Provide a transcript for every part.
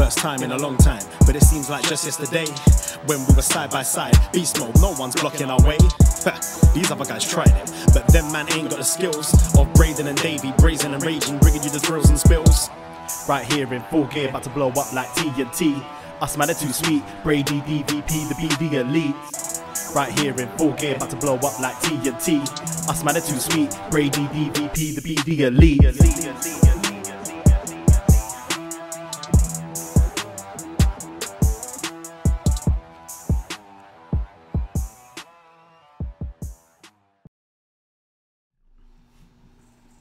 First time in a long time, but it seems like just yesterday when we were side by side. Beast mode, no one's blocking our way. These other guys tried it, but them man ain't got the skills of Braden and Davie, brazen and raging, bringing you the thrills and spills. Right here in full gear, about to blow up like TNT. Us man are too sweet, Brady, DVP, the BDElite. Right here in full gear, about to blow up like TNT. Us man are too sweet, Brady, DVP, the BDElite.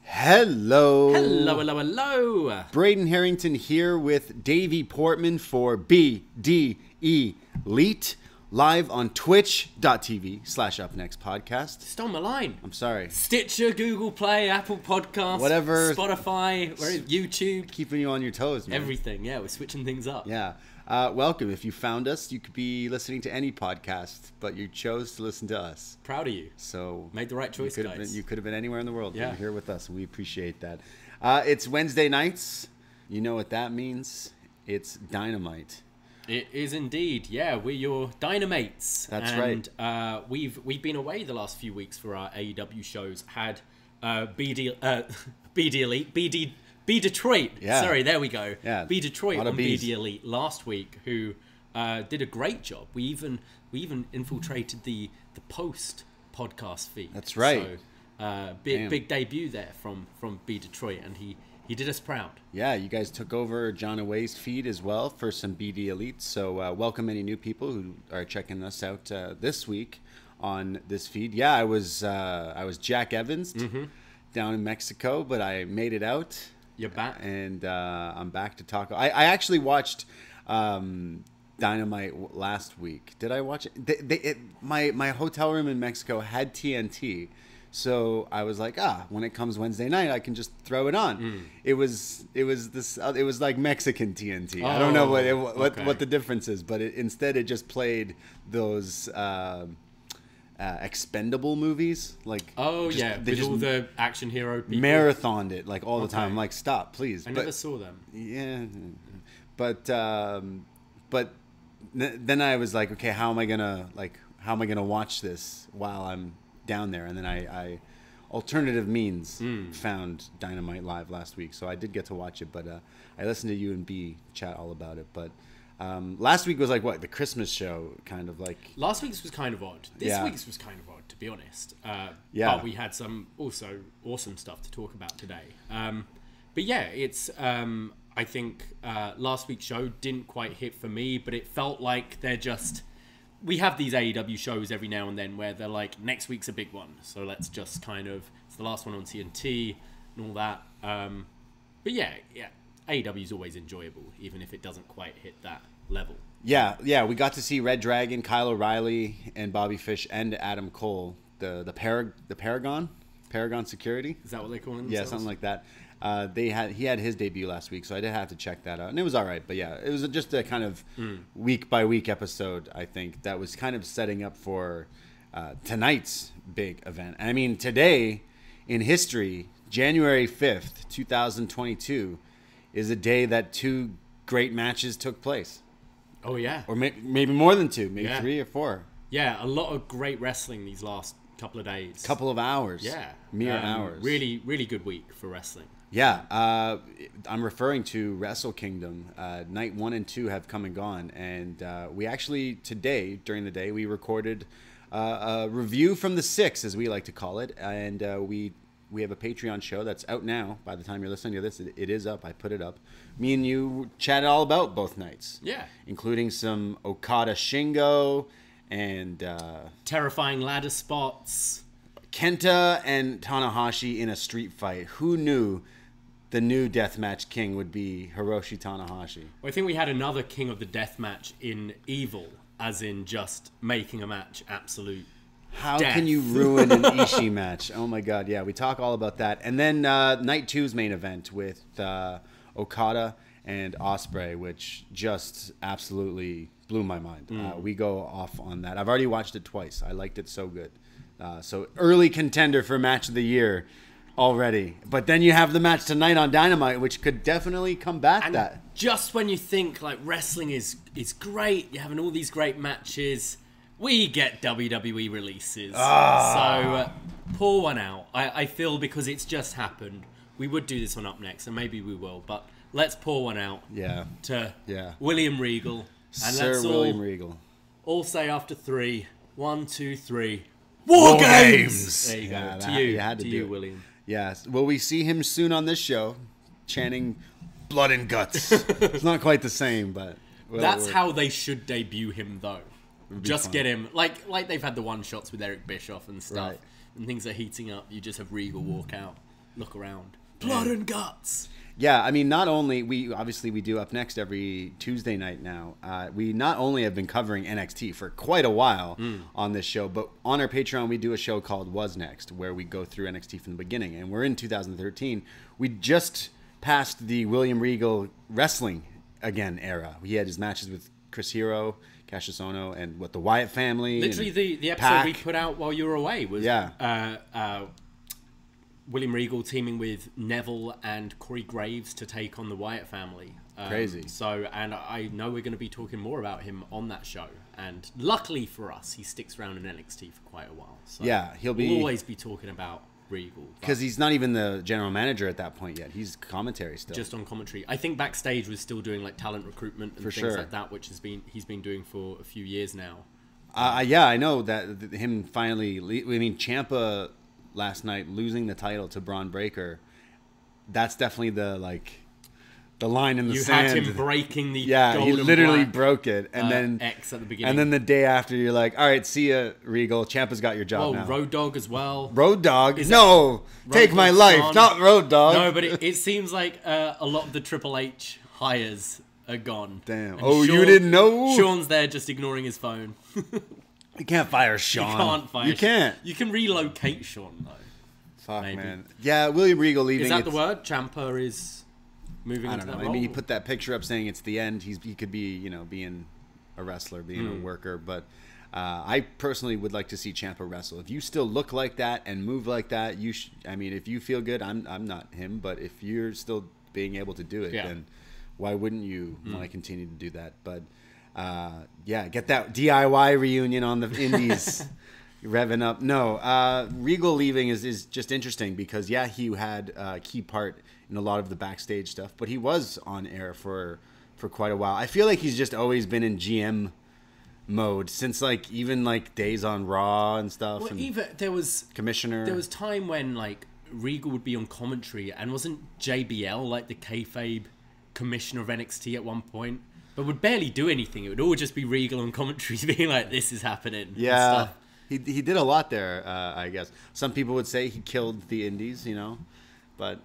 Hello. Hello, hello, hello. Braden Herrington here with Davie Portman for BDElite, live on twitch.tv/upNXT podcast. Stole my line. I'm sorry. Stitcher, Google Play, Apple Podcasts, whatever. Spotify, YouTube. Keeping you on your toes, man. Everything, yeah, we're switching things up. Yeah. Welcome. If you found us, you could be listening to any podcast, but you chose to listen to us. Proud of you. So made the right choice, guys. You could have been anywhere in the world. Yeah. You're here with us, and we appreciate that. It's Wednesday nights. You know what that means. It's Dynamite. It is indeed. Yeah, we're your Dynamates. That's right. And we've been away the last few weeks for our AEW shows. Had BDElite, B Detroit. Yeah. Sorry, there we go. Yeah. B Detroit on B's. BDElite last week, who did a great job. We even infiltrated the post podcast feed. That's right. So big debut there from B Detroit, and he did us proud. Yeah, you guys took over John Away's feed as well for some BDElite. So welcome any new people who are checking us out this week on this feed. Yeah, I was Jack Evans down in Mexico, but I made it out. You're back, and I'm back to talk. I actually watched Dynamite last week. Did I watch it? My hotel room in Mexico had TNT, so I was like, when it comes Wednesday night, I can just throw it on. It was like Mexican TNT. I don't know what the difference is, but instead it just played those expendable movies, like with all the action hero people. Marathoned it like all the time. I'm like, stop, please. I never saw them. Yeah, but then I was like, okay, how am I gonna watch this while I'm down there? And then I alternative means found Dynamite live last week, so I did get to watch it. But I listened to you and B chat all about it. But last week was like the Christmas show, kind of like. Last week's was kind of odd. This week's was kind of odd, to be honest. But we had some also awesome stuff to talk about today. But yeah, it's I think last week's show didn't quite hit for me, but it felt like we have these AEW shows every now and then where they're like, next week's a big one, so let's just it's the last one on TNT and all that. But yeah, AEW is always enjoyable, even if it doesn't quite hit that level. Yeah, we got to see Red Dragon, Kyle O'Reilly, and Bobby Fish, and Adam Cole, the Paragon Security. Is that what they call themselves? Yeah, something like that. He had his debut last week, so I did have to check that out, and it was all right. But yeah, it was just a kind of week by week episode, I think, that was kind of setting up for tonight's big event. I mean, today in history, January 5th, 2022, is a day that two great matches took place. Oh yeah, or maybe more than two, maybe 3 or 4. Yeah, a lot of great wrestling these last couple of days, couple of hours. Yeah, mere hours. Really, really good week for wrestling. Yeah, I'm referring to Wrestle Kingdom. Night 1 and 2 have come and gone, and we actually today during the day we recorded a review from the 6, as we like to call it, and we have a Patreon show that's out now. By the time you're listening to this, it is up. I put it up. Me and you chatted all about both nights. Yeah, including some Okada Shingo and terrifying ladder spots. Kenta and Tanahashi in a street fight. Who knew the new Deathmatch King would be Hiroshi Tanahashi? Well, I think we had another King of the Deathmatch in Evil, as in just making a match absolute. How death. Can you ruin an Ishii match? Oh my God, yeah, we talk all about that. And then Night 2's main event with Okada and Ospreay, which just absolutely blew my mind. We go off on that. I've already watched it twice. I liked it so good. So early contender for match of the year already. But then you have the match tonight on Dynamite, which could definitely combat that. just when you think like wrestling is great, you're having all these great matches, we get WWE releases. So pour one out. I feel because it's just happened, we would do this on Up Next, and maybe we will, but let's pour one out to William Regal. And Sir let's William Regal. All say after 3. 1, 2, 3. War Games! There you go. To you, William. Yes. Will we see him soon on this show chanting blood and guts? It's not quite the same, but... That's how they should debut him, though. Just get him... Like they've had the one-shots with Eric Bischoff and stuff. Right. And things are heating up. You just have Regal walk out. Look around. Blood and guts! Yeah, I mean, not only we do Up Next every Tuesday night now. We not only have been covering NXT for quite a while on this show, but on our Patreon we do a show called Was Next, where we go through NXT from the beginning. And we're in 2013. We just passed the William Regal wrestling again era. He had his matches with Chris Hero, Cassius Ohno, and the Wyatt family. Literally, the episode we put out while you were away was William Regal teaming with Neville and Corey Graves to take on the Wyatt family. Crazy. So, and I know we're going to be talking more about him on that show. And luckily for us, he sticks around in NXT for quite a while. So yeah, we'll always be talking about Regal. Because he's not even the general manager at that point yet. He's commentary still. Just on commentary. I think backstage was still doing like talent recruitment and things like that, which he's been doing for a few years now. Yeah, I know that him finally... I mean, Ciampa... last night losing the title to Braun Breaker, that's definitely the line in the sand. You had him breaking the he literally broke it, and then X at the beginning, and then the day after you're like, all right, see ya, Regal. Ciampa's got your job now. Road Dogg as well. Road Dogg? No, take my life, not Road Dogg. No, but it seems like a lot of the Triple H hires are gone. Damn. And you didn't know? Sean's there just ignoring his phone. You can't fire Shawn. You can't fire You can't. You can relocate Shawn, though. Fuck, man. Yeah, William Regal leaving. Is that the word? Ciampa is moving into that role? I mean, you put that picture up saying it's the end. He could be, being a wrestler, being a worker. But I personally would like to see Ciampa wrestle. If you still look like that and move like that, I mean, if you feel good, I'm not him. But if you're still being able to do it, then why wouldn't you want to continue to do that? But... get that DIY reunion on the indies revving up. No, Regal leaving is just interesting because he had a key part in a lot of the backstage stuff, but he was on air for quite a while. I feel like he's just always been in GM mode since even days on Raw and stuff. Well, and even there was Commissioner. There was time when Regal would be on commentary, and wasn't JBL the kayfabe commissioner of NXT at one point? But would barely do anything. It would all just be Regal on commentary being like, this is happening. Yeah. He did a lot there, I guess. Some people would say he killed the indies, But,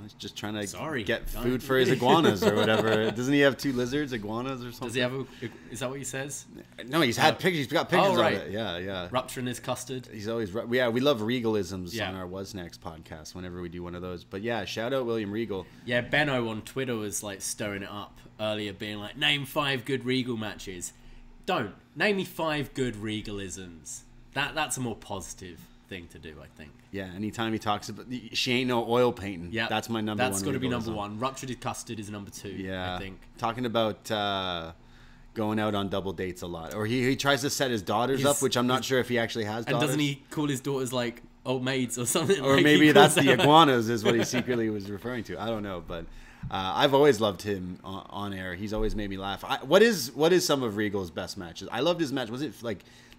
he's just trying to get food for his iguanas or whatever. Doesn't he have 2 lizards, iguanas or something? Does he have is that what he says? No, he's had pictures. He's got pictures of it. Yeah. Rupturing his custard. He's always... Yeah, we love Regalisms on our Was Next podcast whenever we do one of those. But yeah, shout out William Regal. Yeah, Benno on Twitter was stirring it up earlier, being like, name 5 good Regal matches. Don't. Name me 5 good Regalisms. That's a more positive thing to do, I think. Yeah, anytime he talks about... She ain't no oil painting. Yeah, that's my number 1. That's got to be number 1. Ruptured custard is number 2, I think. Talking about going out on double dates a lot. Or he tries to set his daughters up, which I'm not sure if he actually has daughters. And doesn't he call his daughters old maids or something? Or maybe that's the iguanas is what he secretly was referring to. I don't know, but... I've always loved him on air. He's always made me laugh. What is some of Regal's best matches? I loved his match. Was it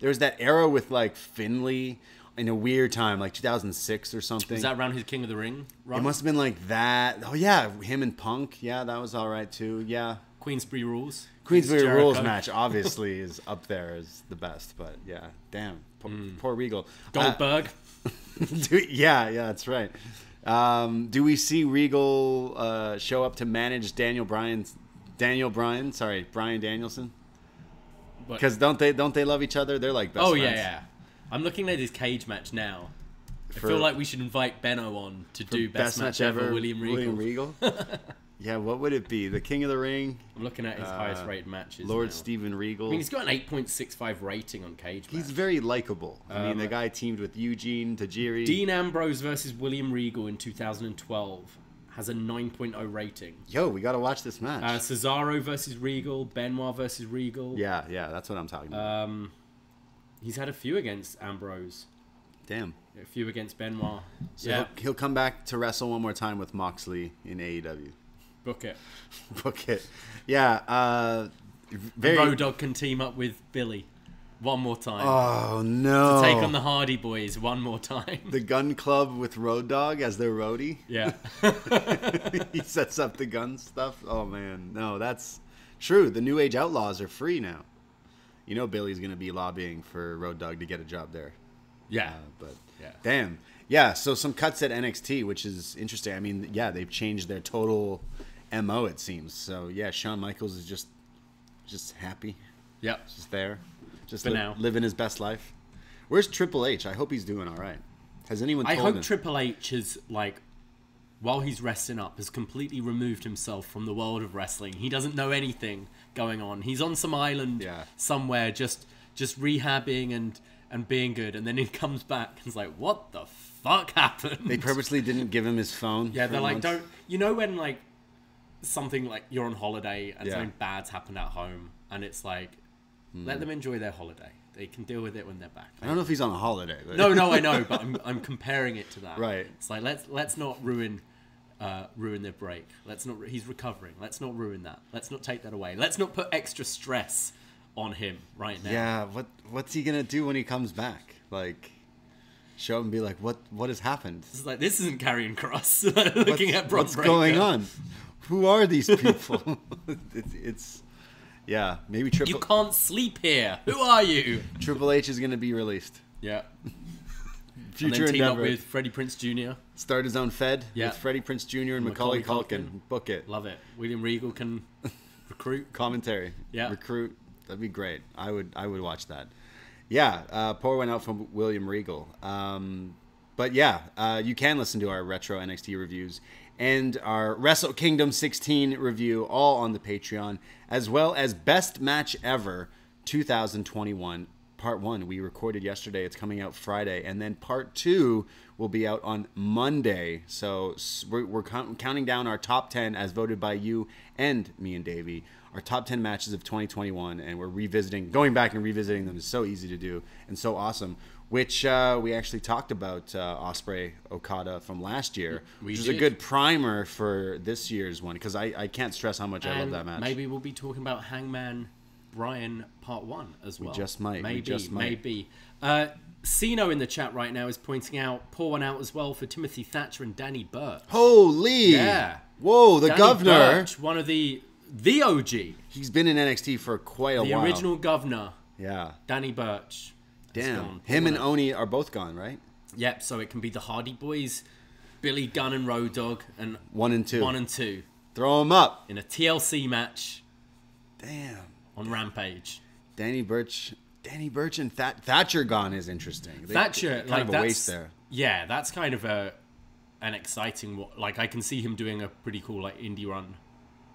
there was that era with Finlay in a weird time, 2006 or something? Was that around his King of the Ring run? It must have been that. Oh yeah, him and Punk. Yeah, that was all right too. Yeah. Queensbury Rules. Queensbury Rules match obviously is up there as the best. But yeah, damn, poor Regal. Goldberg. Yeah, that's right. Do we see Regal show up to manage Bryan Danielson? Because don't they love each other? They're like best friends. Yeah. I'm looking at his cage match now. I feel like we should invite Benno on to do best match ever. William Regal. Yeah, what would it be? The King of the Ring? I'm looking at his highest rated matches. Lord now. Steven Regal. I mean, he's got an 8.65 rating on Cage Match. He's very likable. I mean, the guy teamed with Eugene Tajiri. Dean Ambrose versus William Regal in 2012. has a 9.0 rating. Yo, we got to watch this match. Cesaro versus Regal, Benoit versus Regal. Yeah, that's what I'm talking about. He's had a few against Ambrose. Damn. A few against Benoit. So he'll come back to wrestle one more time with Moxley in AEW. Book it. Book it. Yeah. Road Dogg can team up with Billy one more time. Oh, no. To take on the Hardy Boys one more time. The Gun Club with Road Dogg as their roadie? Yeah. He sets up the gun stuff? Oh, man. No, that's true. The New Age Outlaws are free now. You know Billy's going to be lobbying for Road Dogg to get a job there. Yeah. But damn. Yeah, so some cuts at NXT, which is interesting. I mean, yeah, they've changed their total MO, it seems. So, yeah, Shawn Michaels is just happy. Yep. Just there. Just now. Living his best life. Where's Triple H? I hope he's doing all right. Has anyone told him? I hope Triple H has, like, while he's resting up, has completely removed himself from the world of wrestling. He doesn't know anything going on. He's on some island somewhere just rehabbing and being good. And then he comes back and is like, what the fuck happened? They purposely didn't give him his phone. Yeah, they're like, don't... You know when, like, something like you're on holiday and something bad's happened at home and it's like, let them enjoy their holiday. They can deal with it when they're back. I don't know if he's on a holiday. But... No, I know, but I'm comparing it to that. Right. It's like let's not ruin their break. He's recovering. Let's not ruin that. Let's not take that away. Let's not put extra stress on him right now. Yeah. What's he gonna do when he comes back? Like, show him and be like, what has happened? It's like, this isn't Karrion Kross. Looking at Brock what's Breaker. going on? Who are these people? it's yeah, maybe You can't sleep here. Who are you? Triple H is going to be released. Yeah. Future and then team endeavor. up with Freddie Prinze Jr. Start his own Fed with Freddie Prinze Jr. and Macaulay Culkin. Book it. Love it. William Regal can recruit. Commentary. Yeah. Recruit. That'd be great. I would watch that. Yeah. Pour went out from William Regal. But yeah, you can listen to our retro NXT reviews and our Wrestle Kingdom 16 review all on the Patreon, as well as Best Match Ever 2021 Part 1 we recorded yesterday. It's coming out Friday, and then Part 2 will be out on Monday. So we're counting down our top 10 as voted by you and me and Davie, our top 10 matches of 2021, and we're going back and revisiting them. Is so easy to do and so awesome. Which we actually talked about Ospreay Okada from last year, which is a good primer for this year's one, because I can't stress how much I love that match. Maybe we'll be talking about Hangman Bryan Part 1 as well. We just might. Maybe. Siino in the chat right now is pointing out, pour one out as well for Timothy Thatcher and Danny Burch. Holy! Yeah. Whoa, the Danny governor. Burch, one of the OG. He's been in NXT for quite a while. The original governor. Yeah. Danny Burch. Damn. Him and Oni are both gone, right? Yep, so it can be the Hardy Boys, Billy Gunn and Road Dogg, and 1 and 2. 1 and 2. Throw them up. In a TLC match. Damn. On Rampage. Danny Burch and Thatcher gone is interesting. Thatcher, kind of a waste there. Yeah, that's kind of an exciting... Like, I can see him doing a pretty cool, like, indie run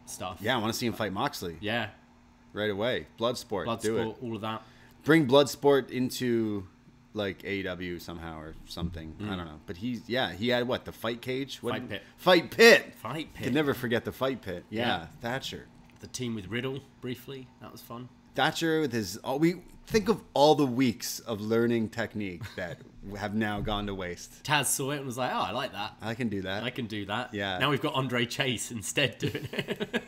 stuff. Yeah, I want to see him fight Moxley. Yeah. Right away. Bloodsport. Do it. All of that. Bring Bloodsport into like AEW somehow or something. I don't know. But he had what? The Fight Cage? Fight Pit. Fight Pit. Can never forget the Fight Pit. Yeah. Thatcher. The team with Riddle briefly. That was fun. Thatcher with his... we think of all the weeks of learning technique that have now gone to waste. Taz saw it and was like, oh, I like that. I can do that. Yeah. Now we've got Andre Chase instead doing it.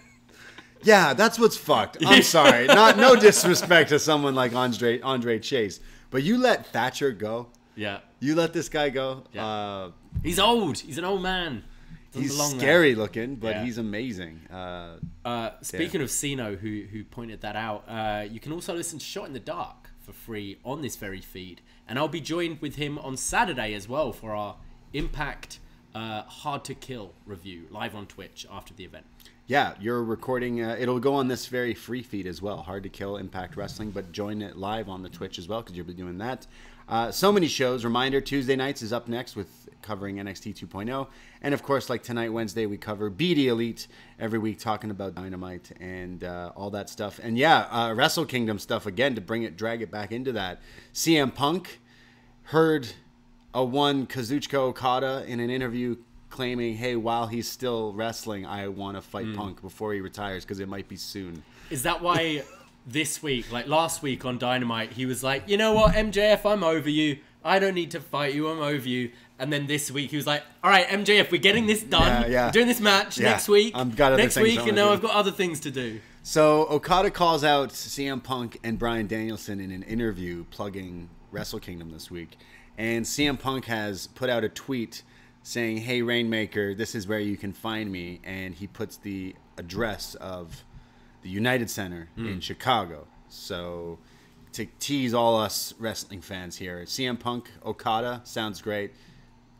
Yeah, that's what's fucked. I'm sorry. No disrespect to someone like Andre Chase, but you let Thatcher go. Yeah. You let this guy go. Yeah. He's old. He's an old man. He's scary looking, but he's amazing. Speaking of Siino, who pointed that out, you can also listen to Shot in the Dark for free on this very feed. And I'll be joined with him on Saturday as well for our Impact Hard to Kill review live on Twitch after the event. Yeah, you're recording. It'll go on this very free feed as well. Hard to Kill Impact Wrestling, but join it live on the Twitch as well because you'll be doing that. So many shows. Reminder, Tuesday nights is up next with covering NXT 2.0. And of course, like tonight, Wednesday, we cover BDElite every week talking about Dynamite and all that stuff. And yeah, Wrestle Kingdom stuff again to drag it back into that. CM Punk heard a one Kazuchika Okada in an interview claiming, hey, while he's still wrestling, I want to fight Punk before he retires because it might be soon. Is that why this week, like last week on Dynamite, he was like, you know what, MJF, I'm over you. I don't need to fight you. I'm over you. And then this week he was like, all right, MJF, we're getting this done. We're doing this match next week. I've got next week, and now I've got other things to do. So Okada calls out CM Punk and Bryan Danielson in an interview plugging Wrestle Kingdom this week. And CM Punk has put out a tweet saying, hey, Rainmaker, this is where you can find me. And he puts the address of the United Center in Chicago. So to tease all us wrestling fans here, CM Punk, Okada, sounds great.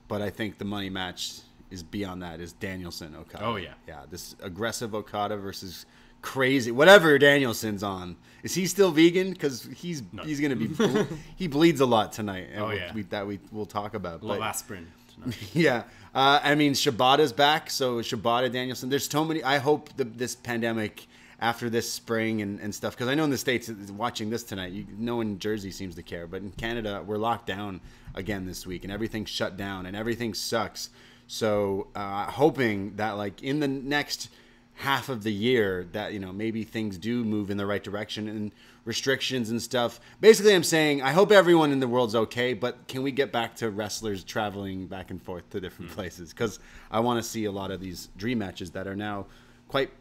But I think the money match is beyond that, is Danielson, Okada. Oh, yeah. Yeah, this aggressive Okada versus crazy, whatever Danielson's on. Is he still vegan? Because he's going to be, he bleeds a lot tonight. And we'll talk about. A lot of aspirin tonight. Yeah. I mean, Shibata's back, so Shibata, Danielson. There's so many. I hope this pandemic, after this spring and stuff, because I know in the States, watching this tonight, no one in Jersey seems to care, but in Canada, we're locked down again this week, and everything's shut down, and everything sucks. So hoping that, like, in the next half of the year, that, you know, maybe things do move in the right direction and restrictions and stuff. Basically, I'm saying I hope everyone in the world's okay, but can we get back to wrestlers traveling back and forth to different places? Because I want to see a lot of these dream matches that are now quite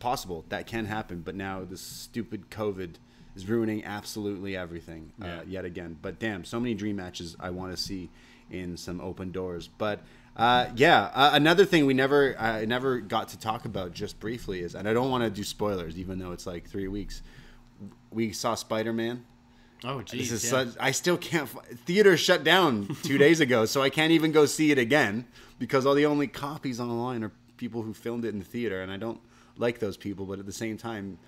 possible that can happen, but now this stupid COVID is ruining absolutely everything yet again. But damn, so many dream matches I want to see in some open doors. But another thing we never got to talk about just briefly is, and I don't want to do spoilers even though it's like 3 weeks, we saw Spider-Man. Oh geez, I still can't. Theater shut down 2 days ago, so I can't even go see it again because all the only copies online are people who filmed it in the theater, and I don't like those people. But at the same time,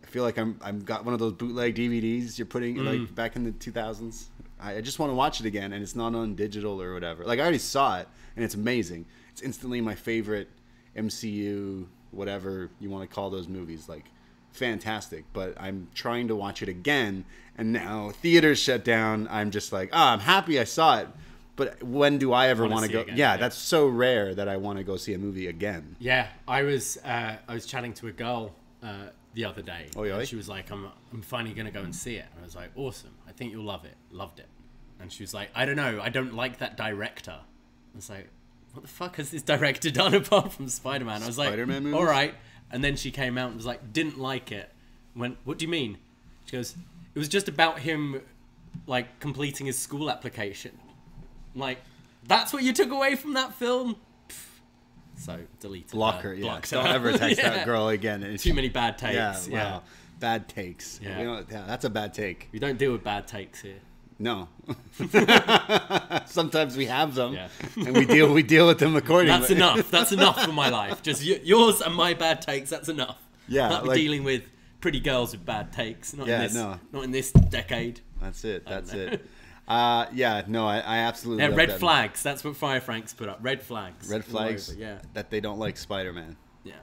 I feel like I'm got one of those bootleg DVDs you're putting like back in the 2000s. I just want to watch it again, and it's not on digital or whatever. Like, I already saw it, and it's amazing. It's instantly my favorite MCU, whatever you want to call those movies. Like, fantastic. But I'm trying to watch it again, and now theaters shut down. I'm just like, I'm happy I saw it, but when do I ever want to go? Again, yeah, that's so rare that I want to go see a movie again. Yeah, I was chatting to a girl the other day. Oh, yeah? And she was like, I'm finally going to go and see it. And I was like, awesome. I think you'll love it. Loved it. And she was like, I don't know. I don't like that director. I was like, what the fuck has this director done apart from Spider-Man? I was like, Spider-Man movies? All right. And then she came out and was like, didn't like it. Went, what do you mean? She goes, it was just about him, like, completing his school application. Like, that's what you took away from that film? So, delete it. Block her, yeah. Don't ever text that girl again. Too many bad takes. Yeah. Wow. Bad takes. Yeah. That's a bad take. We don't deal with bad takes here. No. Sometimes we have them, and we deal with them accordingly. That's enough. That's enough for my life. Just yours and my bad takes. That's enough. Yeah, not like, dealing with pretty girls with bad takes. Not in this decade. That's it. That's it. I absolutely. Yeah, love red that flags. That's what Fire Franks put up. Red flags. Red flags. Over, yeah. That they don't like Spider-Man. Yeah.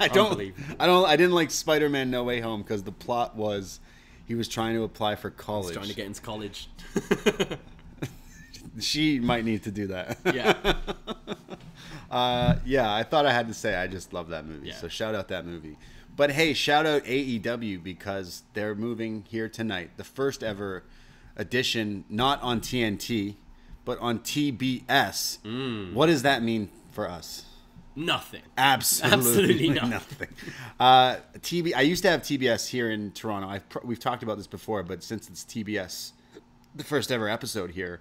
I didn't like Spider-Man No Way Home because the plot was he was trying to apply for college. He's trying to get into college. She might need to do that. Yeah. I thought I had to say I just love that movie. Yeah. So shout out that movie. But hey, shout out AEW because they're moving here tonight. The first ever edition, not on TNT, but on TBS. What does that mean for us? Nothing. Absolutely nothing. I used to have TBS here in Toronto. We've talked about this before, but since it's TBS, the first ever episode here,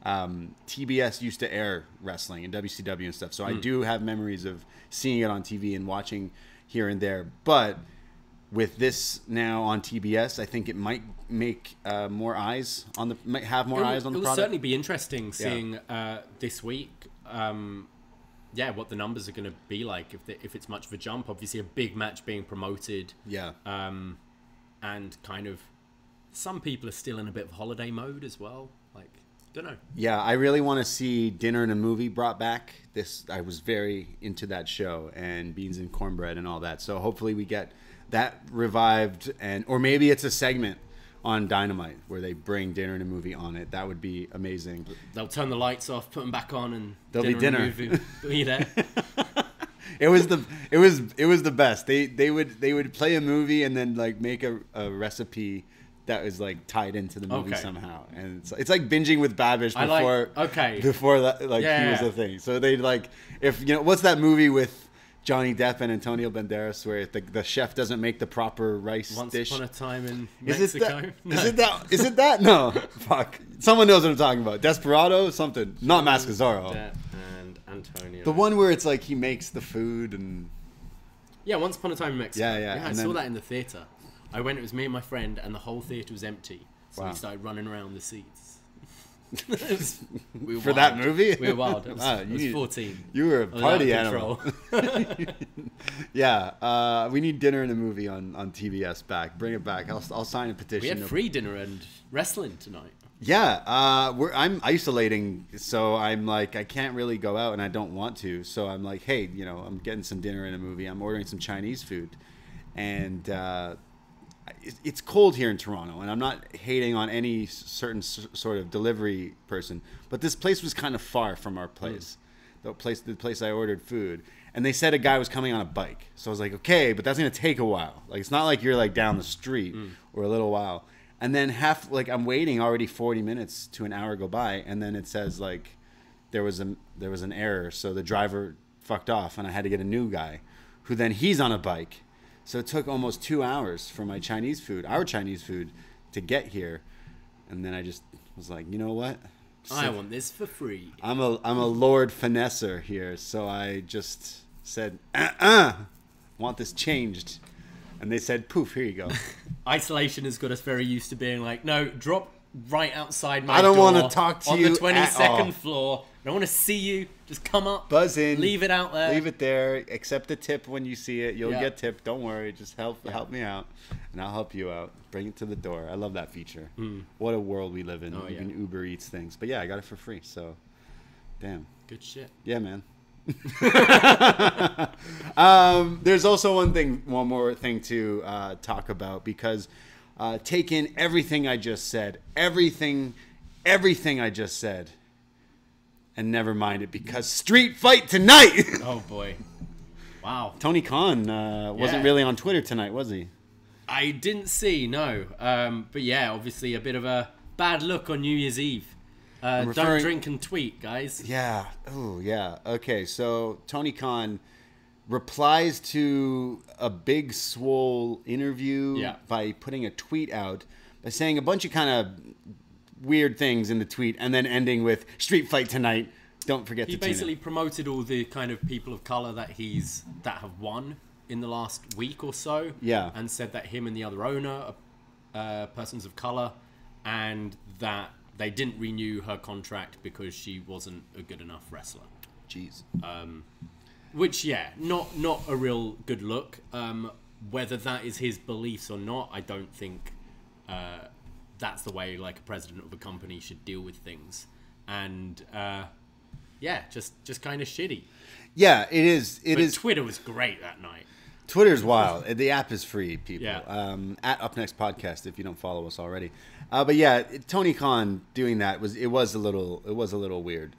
TBS used to air wrestling and WCW and stuff. So I do have memories of seeing it on TV and watching here and there. But with this now on TBS, I think it might make more eyes on the product. It will certainly be interesting seeing this week. What the numbers are going to be like if it's much of a jump. Obviously, a big match being promoted. Yeah. And kind of some people are still in a bit of holiday mode as well. Like, don't know. Yeah, I really want to see Dinner and a Movie brought back. I was very into that show and Beans and Cornbread and all that. So hopefully we get that revived or maybe it's a segment on Dynamite, where they bring dinner and a movie on it. That would be amazing. They'll turn the lights off, put them back on, and there'll be dinner. And movie. Be there. It was the best. They would play a movie and then like make a recipe that was like tied into the movie somehow, and it's like binging with Babish before that he was a thing. So they like, if you know, what's that movie with Johnny Depp and Antonio Banderas where the chef doesn't make the proper rice dish? Once Upon a Time in Mexico. Is it that? No, fuck. Someone knows what I'm talking about. Desperado, something. Not Mask of Zorro. And Antonio. The one where it's like he makes the food and. Yeah, Once Upon a Time in Mexico. Yeah. I saw that in the theater. I went. It was me and my friend, and the whole theater was empty. So we started running around the seats. For that movie? We were wild. I was 14. You were a party animal. Yeah. We need dinner and a movie on TBS back. Bring it back. I'll sign a petition. We had free dinner and wrestling tonight. Yeah. I'm isolating, so I'm like, I can't really go out, and I don't want to. So I'm like, hey, you know, I'm getting some dinner and a movie. I'm ordering some Chinese food. And it's cold here in Toronto, and I'm not hating on any certain sort of delivery person, but this place was kind of far from our place, the place I ordered food, and they said a guy was coming on a bike. So I was like, okay, but that's gonna take a while. Like, it's not like you're like down the street or a little while. And then I'm waiting already 40 minutes to an hour go by, and then it says like there was an error, so the driver fucked off, and I had to get a new guy, who then he's on a bike. So it took almost 2 hours for our Chinese food, to get here. And then I just was like, you know what? I want this for free. I'm a Lord Finesser here. So I just said, want this changed. And they said, poof, here you go. Isolation has got us very used to being like, no, drop right outside my door. I don't want to talk to you on the 22nd floor. I don't want to see you. Just come up. Buzz in. Leave it out there. Leave it there. Accept the tip when you see it. You'll get tipped. Don't worry. Just help me out, and I'll help you out. Bring it to the door. I love that feature. What a world we live in. You can Uber Eats things. But yeah, I got it for free. So, damn. Good shit. Yeah, man. There's also one more thing to talk about, because take in everything I just said. Everything I just said. And never mind it, because Street Fight tonight. Oh boy, wow. Tony Khan wasn't really on Twitter tonight, was he? I didn't see, no. But yeah, obviously a bit of a bad look on New Year's Eve. Don't drink and tweet, guys. Yeah. Oh yeah. Okay, so Tony Khan replies to a big Swole interview by putting a tweet out by saying a bunch of kind of weird things in the tweet, and then ending with Street Fight tonight. Don't forget to tune in. He basically promoted all the kind of people of color that have won in the last week or so. Yeah. And said that him and the other owner are persons of color, and that they didn't renew her contract because she wasn't a good enough wrestler. Jeez. Which, not a real good look. Whether that is his beliefs or not, I don't think that's the way like a president of a company should deal with things. And just kind of shitty. Yeah, it is. But Twitter was great that night. Twitter's wild. The app is free, people. Yeah. At upNXT Podcast, if you don't follow us already. But yeah, Tony Khan doing that was a little weird.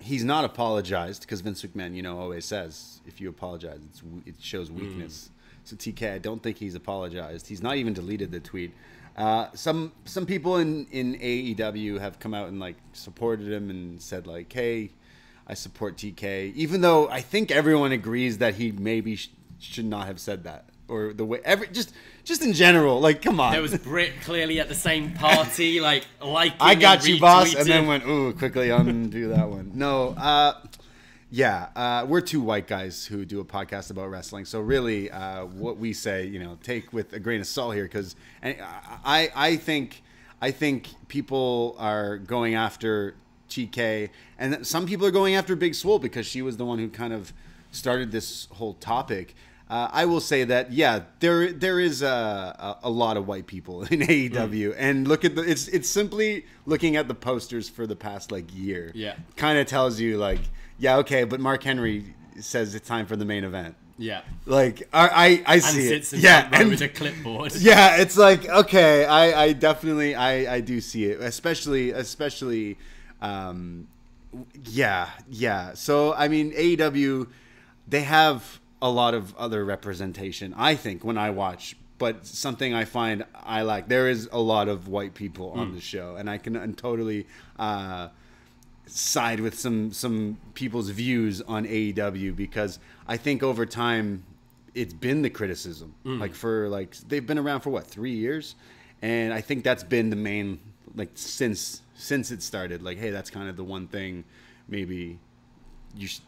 He's not apologized, because Vince McMahon, always says if you apologize, it shows weakness. So TK, I don't think he's apologized. He's not even deleted the tweet. Some people in AEW have come out and like supported him and said like, hey, I support TK, even though I think everyone agrees that he maybe should not have said that, or the way just in general. Like, come on. There was Britt clearly at the same party, like liking. I got you, boss, and then went, ooh, quickly undo that one. No, we're two white guys who do a podcast about wrestling, so really, what we say, take with a grain of salt here, because I think people are going after TK, and some people are going after Big Swole because she was the one who kind of started this whole topic. I will say that there is a lot of white people in AEW, and look at it's simply looking at the posters for the past like year. Yeah, kind of tells you like, yeah, okay, but Mark Henry says it's time for the main event. Yeah. Like I see it. Sits in front row with a clipboard. Yeah, it's like, okay, I definitely I do see it, especially yeah. So I mean, AEW, they have a lot of other representation, I think, when I watch. But something I find I like, there is a lot of white people on the show, and I can totally side with some people's views on AEW, because I think over time it's been the criticism. They've been around for what, 3 years, and I think that's been the main, like, since it started. Like, hey, that's kind of the one thing. Maybe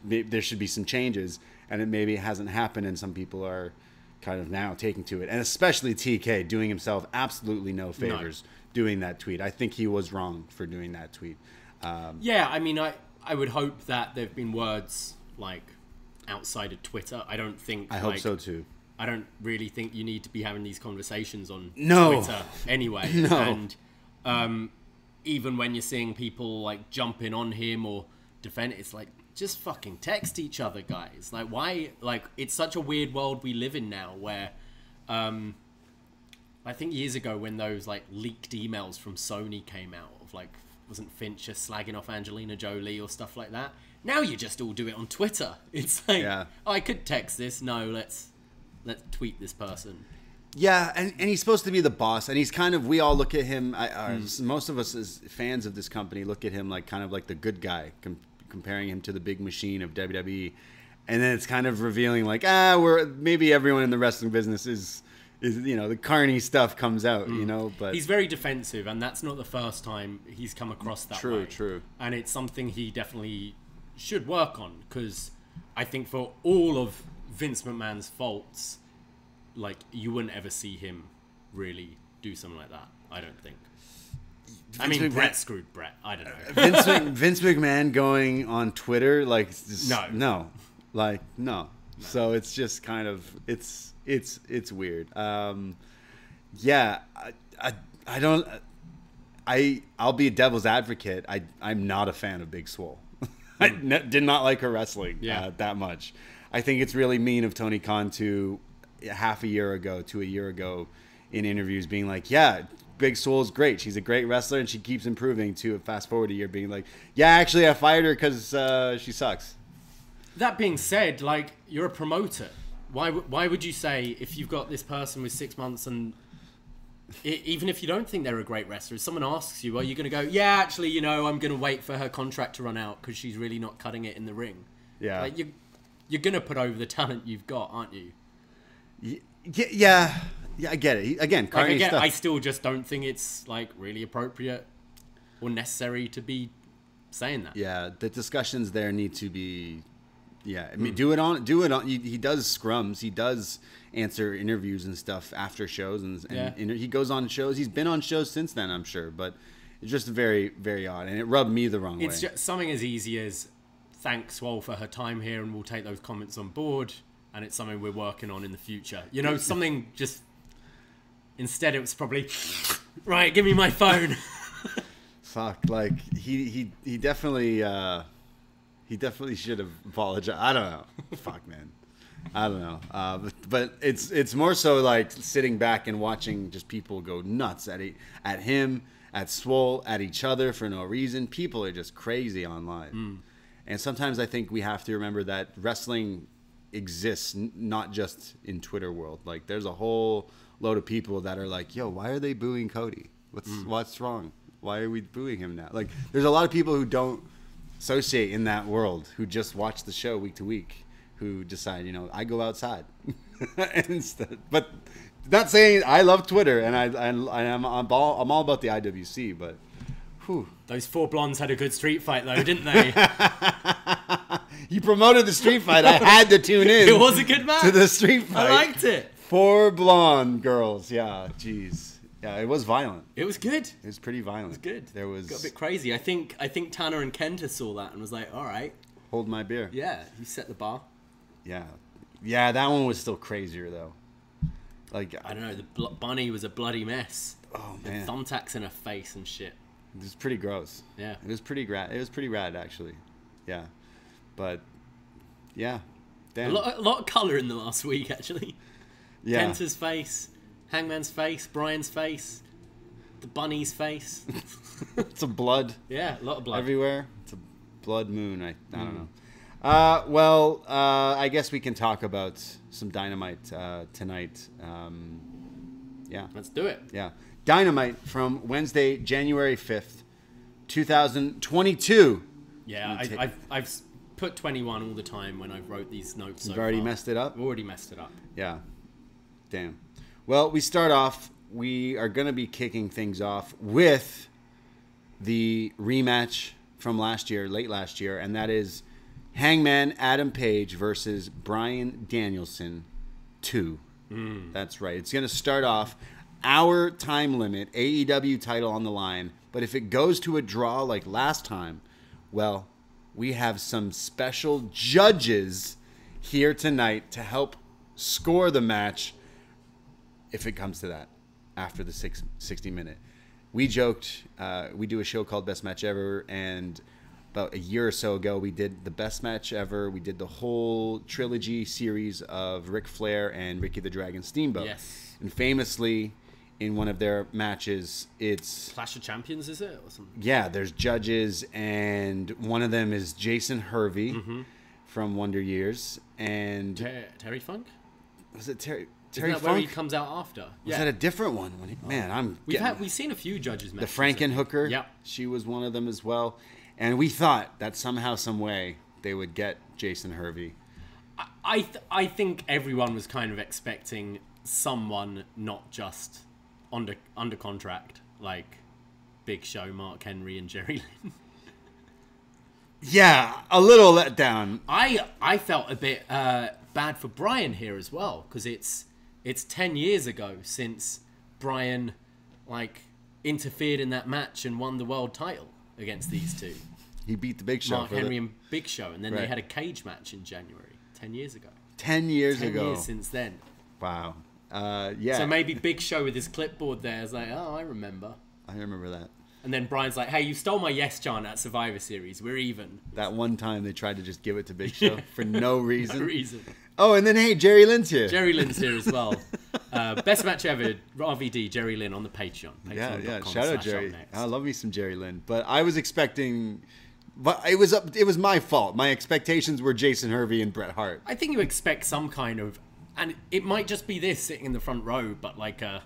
there should be some changes, and it maybe hasn't happened, and some people are kind of now taking to it, and especially TK doing himself absolutely no favors doing that tweet. I think he was wrong for doing that tweet. Yeah, I mean, I would hope that there've been words like outside of Twitter. I hope so too. I don't really think you need to be having these conversations on Twitter anyway. No. And even when you're seeing people like jumping on him or defend it, it's like, just fucking text each other, guys. Like, why? Like, it's such a weird world we live in now where, I think years ago when those like leaked emails from Sony came out of like, wasn't Fincher slagging off Angelina Jolie or stuff like that? Now you just all do it on Twitter. It's like, I could text this. No, let's tweet this person. Yeah, and he's supposed to be the boss, and he's kind of, we all look at him, most of us as fans of this company look at him like kind of like the good guy, comparing him to the big machine of WWE, and then it's kind of revealing like, maybe everyone in the wrestling business is the carny stuff comes out, but he's very defensive, and that's not the first time he's come across that way. True. And it's something he definitely should work on, because I think for all of Vince McMahon's faults, like, you wouldn't ever see him really do something like that, I don't think. Brett screwed Brett. I don't know. Vince McMahon going on Twitter, like, no. So it's just kind of, it's weird. I'll be a devil's advocate. I'm not a fan of Big Swole. I did not like her wrestling that much. I think it's really mean of Tony Khan to a year ago in interviews being like, Big Swole's great. She's a great wrestler, and she keeps improving, to fast forward a year being like, actually I fired her because she sucks. That being said, like, you're a promoter. Why would you say, if you've got this person with 6 months, and even if you don't think they're a great wrestler, if someone asks you, are you going to go, actually, I'm going to wait for her contract to run out because she's really not cutting it in the ring? Yeah. Like, you're going to put over the talent you've got, aren't you? Yeah, I get it. Again, stuff. I still just don't think it's like really appropriate or necessary to be saying that. Yeah, the discussions there need to be. Yeah, I mean, do it on. He does scrums. He does answer interviews and stuff after shows, and he goes on shows. He's been on shows since then, I'm sure, but it's just very, very odd, and it rubbed me the wrong way. It's just something as easy as thank Swole for her time here, and we'll take those comments on board. And it's something we're working on in the future. Something just... Instead, it was probably... Right, give me my phone. Fuck, like, he definitely... he definitely should have apologized. I don't know. Fuck, man. I don't know. But it's more so like sitting back and watching just people go nuts at him, at Swole, at each other for no reason. People are just crazy online. And sometimes I think we have to remember that wrestling exists not just in Twitter world. Like, there's a whole load of people that are like, yo, why are they booing Cody? What's wrong? Why are we booing him now? Like, there's a lot of people who don't associate in that world, who just watch the show week to week, who decide, I go outside. But not saying I love Twitter, and I'm all about the IWC, but whew. Those four blondes had a good street fight though, didn't they? You promoted the street fight. I had to tune in. It was a good match. To the street fight. I liked it. 4 blonde girls. Yeah, jeez. Yeah, it was violent. It was good. It was pretty violent. It was good. There was... Got a bit crazy. I think Tanner and Kenta saw that and was like, all right. Hold my beer. Yeah, you set the bar. Yeah. Yeah, that one was still crazier, though. Like, I don't know. The bunny was a bloody mess. Oh, man. The thumbtacks in her face and shit. It was pretty gross. Yeah. It was pretty rad, actually. Yeah. But, yeah. Damn. A lot of colour in the last week, actually. Yeah. Kenta's face, Hangman's face, Bryan's face, the bunny's face. It's a blood. Yeah, a lot of blood. Everywhere. It's a blood moon. I don't know. I guess we can talk about some Dynamite tonight. Yeah. Let's do it. Yeah. Dynamite from Wednesday, January 5th, 2022. Yeah, I've put 21 all the time when I've wrote these notes. You've already messed it up? I've already messed it up. Yeah. Damn. Well, we start off. We are going to be kicking things off with the rematch from late last year, and that is Hangman Adam Page versus Bryan Danielson 2. That's right. It's going to start off our time limit, AEW title on the line, but if it goes to a draw like last time, well, we have some special judges here tonight to help score the match if it comes to that after the 60-minute. We joked, we do a show called Best Match Ever, and about a year or so ago, we did the Best Match Ever. We did the whole trilogy series of Ric Flair and Ricky the Dragon Steamboat. Yes. And famously, in one of their matches, it's Clash of Champions, is it? Or something? Yeah, there's judges, and one of them is Jason Hervey from Wonder Years. And Terry Funk? Was it Terry Isn't that Funk? where he comes out after? Was that a different one? We've seen a few judges matches. The Frankenhooker. Yep. She was one of them as well. And we thought that somehow, some way, they would get Jason Hervey. I think everyone was kind of expecting someone not just under contract, like Big Show, Mark Henry, and Jerry Lynn. Yeah, a little let down. I felt a bit bad for Bryan here as well, because it's 10 years ago since Bryan interfered in that match and won the world title against these two. He beat the Big Show. Mark Henry and Big Show, and then they had a cage match in January 10 years ago. 10 years 10 ago. years since then. Wow. Yeah. So maybe Big Show with his clipboard there is like, oh, I remember. I remember that. And then Bryan's like, hey, you stole my yes chant at Survivor Series. We're even. That one time they tried to just give it to Big Show for no reason. No reason. Oh, and then, hey, Jerry Lynn's here. Jerry Lynn's here as well. Best match ever, RVD, Jerry Lynn on the Patreon. Yeah. Shout out Jerry. I love me some Jerry Lynn. But I was expecting... But it was my fault. My expectations were Jason Hervey and Bret Hart. I think you expect some kind of... And it might just be this sitting in the front row, but I don't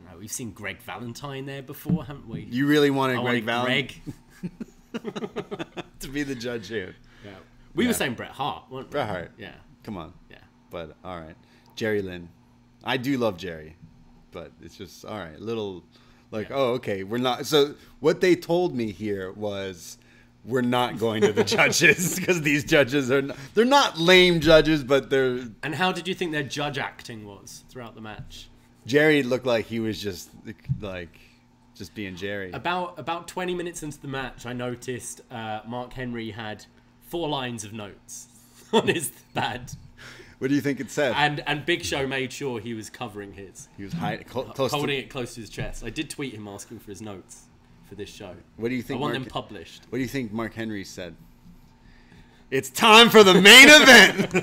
know, we've seen Greg Valentine there before, haven't we? You really wanted Greg Valentine? Greg. To be the judge here. Yeah. We were saying Bret Hart, weren't we? Bret Hart. Yeah. Come on. Yeah. But, all right. Jerry Lynn. I do love Jerry. But it's just, all right, little... oh, okay, we're not... So what they told me here was... We're not going to the judges because these judges they're not lame judges, but they're... And how did you think their judge acting was throughout the match? Jerry looked like he was just being Jerry. About 20 minutes into the match, I noticed Mark Henry had 4 lines of notes on his pad. What do you think it said? And Big Show made sure he was covering his. He was holding it close to his chest. I did tweet him asking for his notes for this show. What do you think? I want them published. What do you think Mark Henry said? It's time for the main event.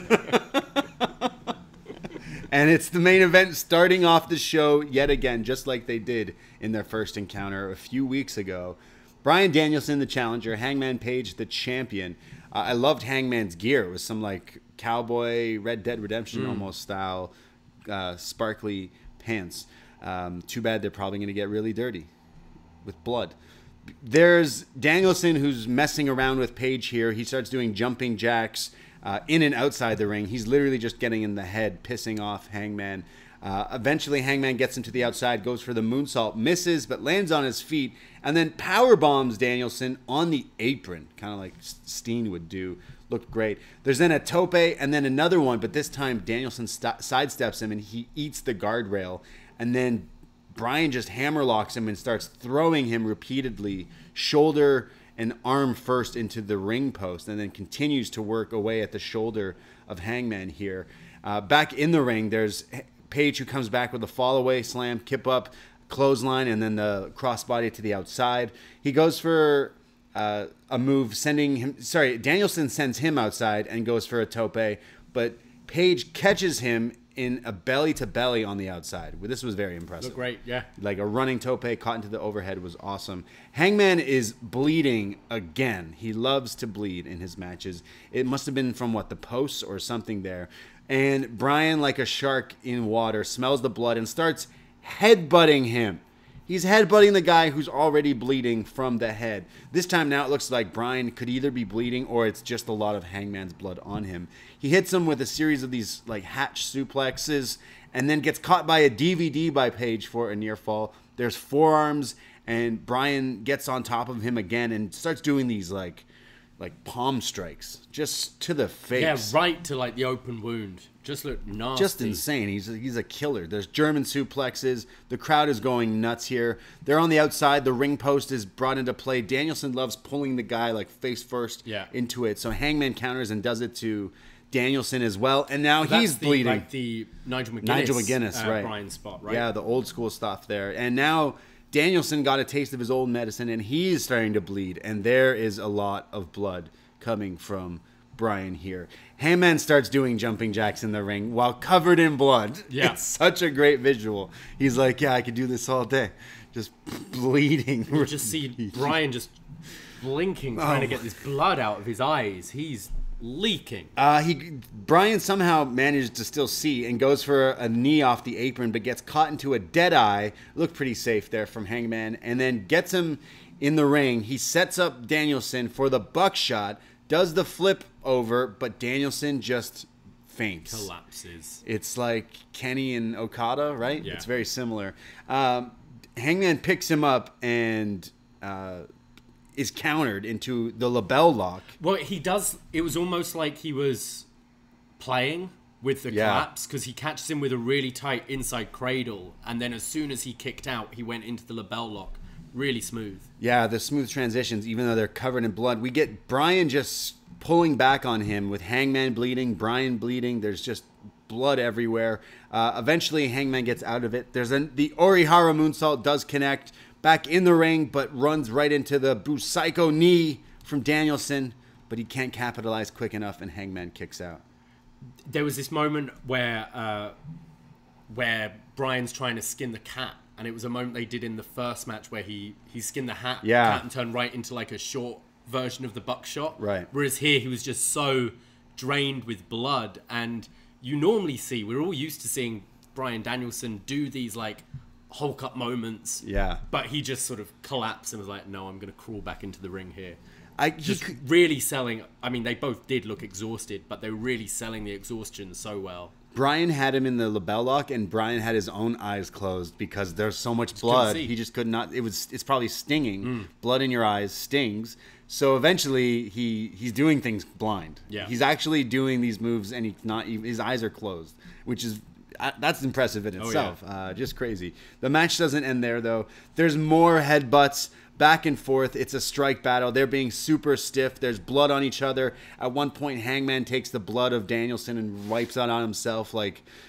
And it's the main event starting off the show yet again, just like they did in their first encounter a few weeks ago. Bryan Danielson, the challenger, Hangman Page, the champion. I loved Hangman's gear. It was some cowboy Red Dead Redemption almost style, sparkly pants. Too bad they're probably going to get really dirty with blood. There's Danielson who's messing around with Page here. He starts doing jumping jacks in and outside the ring. He's literally just getting in the head, pissing off Hangman. Eventually, Hangman gets him to the outside, goes for the moonsault, misses, but lands on his feet, and then power bombs Danielson on the apron, kind of like Steen would do. Looked great. There's then a tope and then another one, but this time Danielson sidesteps him and he eats the guardrail, and then Bryan just hammerlocks him and starts throwing him repeatedly, shoulder and arm first into the ring post, and then continues to work away at the shoulder of Hangman here. Back in the ring, there's Page who comes back with a fall-away slam, kip up, clothesline, and then the crossbody to the outside. He goes for a move, Danielson sends him outside and goes for a tope, but Page catches him in a belly-to-belly on the outside. This was very impressive. Looked great, yeah. Like a running tope caught into the overhead was awesome. Hangman is bleeding again. He loves to bleed in his matches. It must have been from, the posts or something there. And Bryan, like a shark in water, smells the blood and starts headbutting him. He's headbutting the guy who's already bleeding from the head. This time now it looks like Bryan could either be bleeding or it's just a lot of Hangman's blood on him. He hits him with a series of these hatch suplexes and then gets caught by a DVD by Page for a near fall. There's forearms and Bryan gets on top of him again and starts doing these palm strikes just to the face. Yeah, right to the open wound. Just looked nasty. Just insane. He's a killer. There's German suplexes. The crowd is going nuts here. They're on the outside. The ring post is brought into play. Danielson loves pulling the guy face first into it. So Hangman counters and does it to Danielson as well. And now he's bleeding. The Nigel McGuinness, right. Bryan spot, right? Yeah, the old school stuff there. And now Danielson got a taste of his old medicine and he's starting to bleed. And there is a lot of blood coming from Bryan here. Hangman starts doing jumping jacks in the ring while covered in blood. Yeah. It's such a great visual. He's like, yeah, I could do this all day. Just bleeding. You just see Bryan just blinking, trying to get this blood out of his eyes. He's leaking. Bryan somehow managed to still see and goes for a knee off the apron, but gets caught into a dead eye. Looked pretty safe there from Hangman. And then gets him in the ring. He sets up Danielson for the buckshot. Does the flip over, but Danielson just faints. Collapses. It's like Kenny and Okada, right? Yeah. It's very similar. Hangman picks him up and is countered into the label lock. Well, he does. It was almost like he was playing with the collapse because he catches him with a really tight inside cradle. And then as soon as he kicked out, he went into the label lock. Really smooth. Yeah, the smooth transitions, even though they're covered in blood. We get Bryan just pulling back on him with Hangman bleeding, Bryan bleeding. There's just blood everywhere. Eventually, Hangman gets out of it. The Orihara moonsault does connect back in the ring, but runs right into the Busaiku knee from Danielson. But he can't capitalize quick enough, and Hangman kicks out. There was this moment where Bryan's trying to skin the cat. And it was a moment they did in the first match where he skinned the cat and turned right into a short version of the buckshot. Right. Whereas here he was just so drained with blood. And you normally see, we're all used to seeing Bryan Danielson do these Hulk up moments. Yeah. But he just sort of collapsed and was like, no, I'm going to crawl back into the ring here. Really selling. I mean, they both did look exhausted, but they were really selling the exhaustion so well. Bryan had him in the label lock, and Bryan had his own eyes closed because there's so much blood. He just could not. It's probably stinging. Blood in your eyes stings. So eventually, he's doing things blind. Yeah. He's actually doing these moves, and his eyes are closed, which is that's impressive in itself. Oh, yeah. Just crazy. The match doesn't end there though. There's more headbutts. Back and forth. It's a strike battle. They're being super stiff. There's blood on each other. At one point, Hangman takes the blood of Danielson and wipes it on himself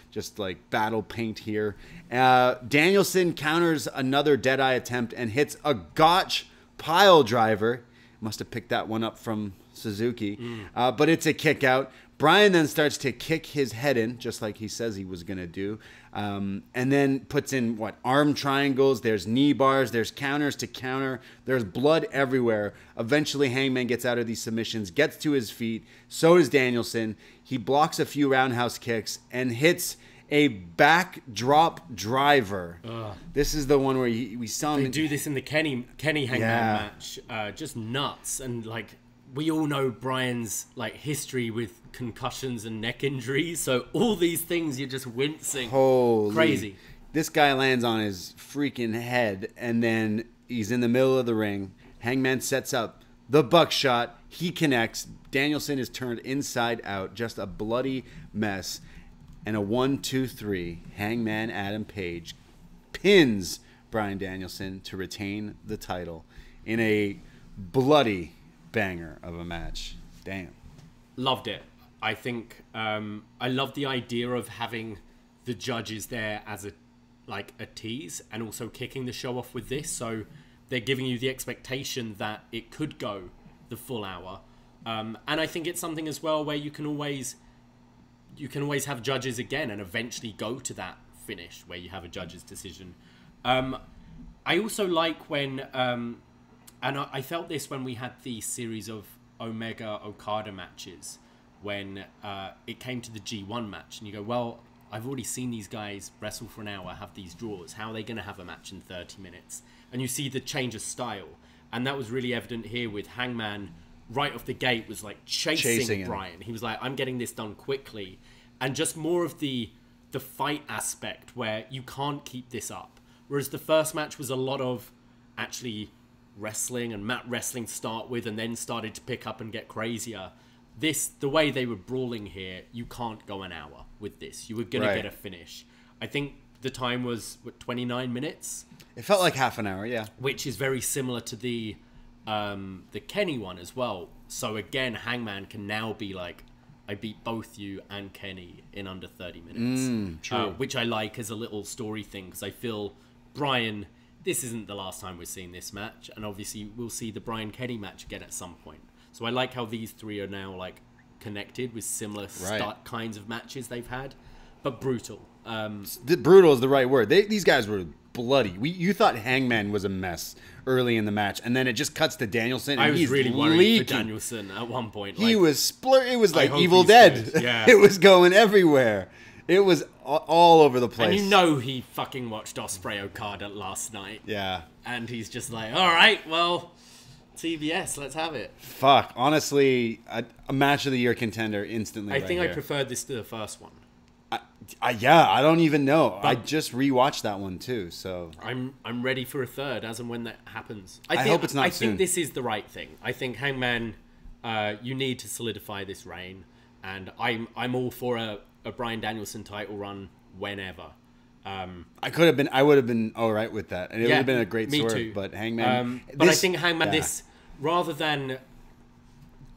just like battle paint here. Danielson counters another Deadeye attempt and hits a Gotch pile driver. Must have picked that one up from Suzuki. But it's a kick out. Bryan then starts to kick his head in, just like he says he was going to do. And then puts in, arm triangles. There's knee bars. There's counters to counter. There's blood everywhere. Eventually, Hangman gets out of these submissions, gets to his feet. So does Danielson. He blocks a few roundhouse kicks and hits a backdrop driver. This is the one where we saw him. They do this in the Kenny Hangman match. Just nuts. And, we all know Bryan's history with concussions and neck injuries, so all these things you're just wincing. Holy. Crazy. This guy lands on his freaking head, and then he's in the middle of the ring. Hangman sets up the buckshot. He connects. Danielson is turned inside out. Just a bloody mess. And a 1-2-3. Hangman Adam Page pins Bryan Danielson to retain the title in a bloody banger of a match. Damn. Loved it. I think I love the idea of having the judges there as a tease and also kicking the show off with this. So they're giving you the expectation that it could go the full hour. And I think it's something as well where you can always you can always have judges again and eventually go to that finish where you have a judge's decision. I also like when, and I felt this when we had the series of Omega Okada matches, when it came to the G1 match, and you go, well, I've already seen these guys wrestle for an hour, have these draws. How are they going to have a match in 30 minutes? And you see the change of style. And that was really evident here with Hangman right off the gate was like chasing Bryan. He was like, I'm getting this done quickly. And just more of the fight aspect where you can't keep this up. Whereas the first match was a lot of actually wrestling and mat wrestling to start with and then started to pick up and get crazier. The way they were brawling here, you can't go an hour with this. You were going to get a finish. I think the time was, 29 minutes? It felt like half an hour, yeah. Which is very similar to the Kenny one as well. So again, Hangman can now be like, I beat both you and Kenny in under 30 minutes. True. Which I like as a little story thing, because I feel Bryan, this isn't the last time we're seeing this match, and obviously we'll see the Bryan Kenny match again at some point. So I like how these three are now like connected with similar kinds of matches they've had, but brutal. Brutal is the right word. These guys were bloody. You thought Hangman was a mess early in the match, and then it just cuts to Danielson. And I was he's really worried leaking. for Danielson at one point. He was It was like Evil Dead. Yeah. It was going everywhere. It was all over the place. And he fucking watched Ospreay Okada last night. Yeah. And he's just like, all right, well, TBS, let's have it. Fuck. Honestly, a match of the year contender instantly. I think I preferred this to the first one. Yeah, I don't even know. But I just rewatched that one too, so I'm ready for a third as and when that happens. I hope it's not soon. I think this is the right thing. I think Hangman, you need to solidify this reign, and I'm all for a Bryan Danielson title run whenever. I would have been all right with that, and it would have been a great swerve. Too. But Hangman, but I think Hangman, this rather than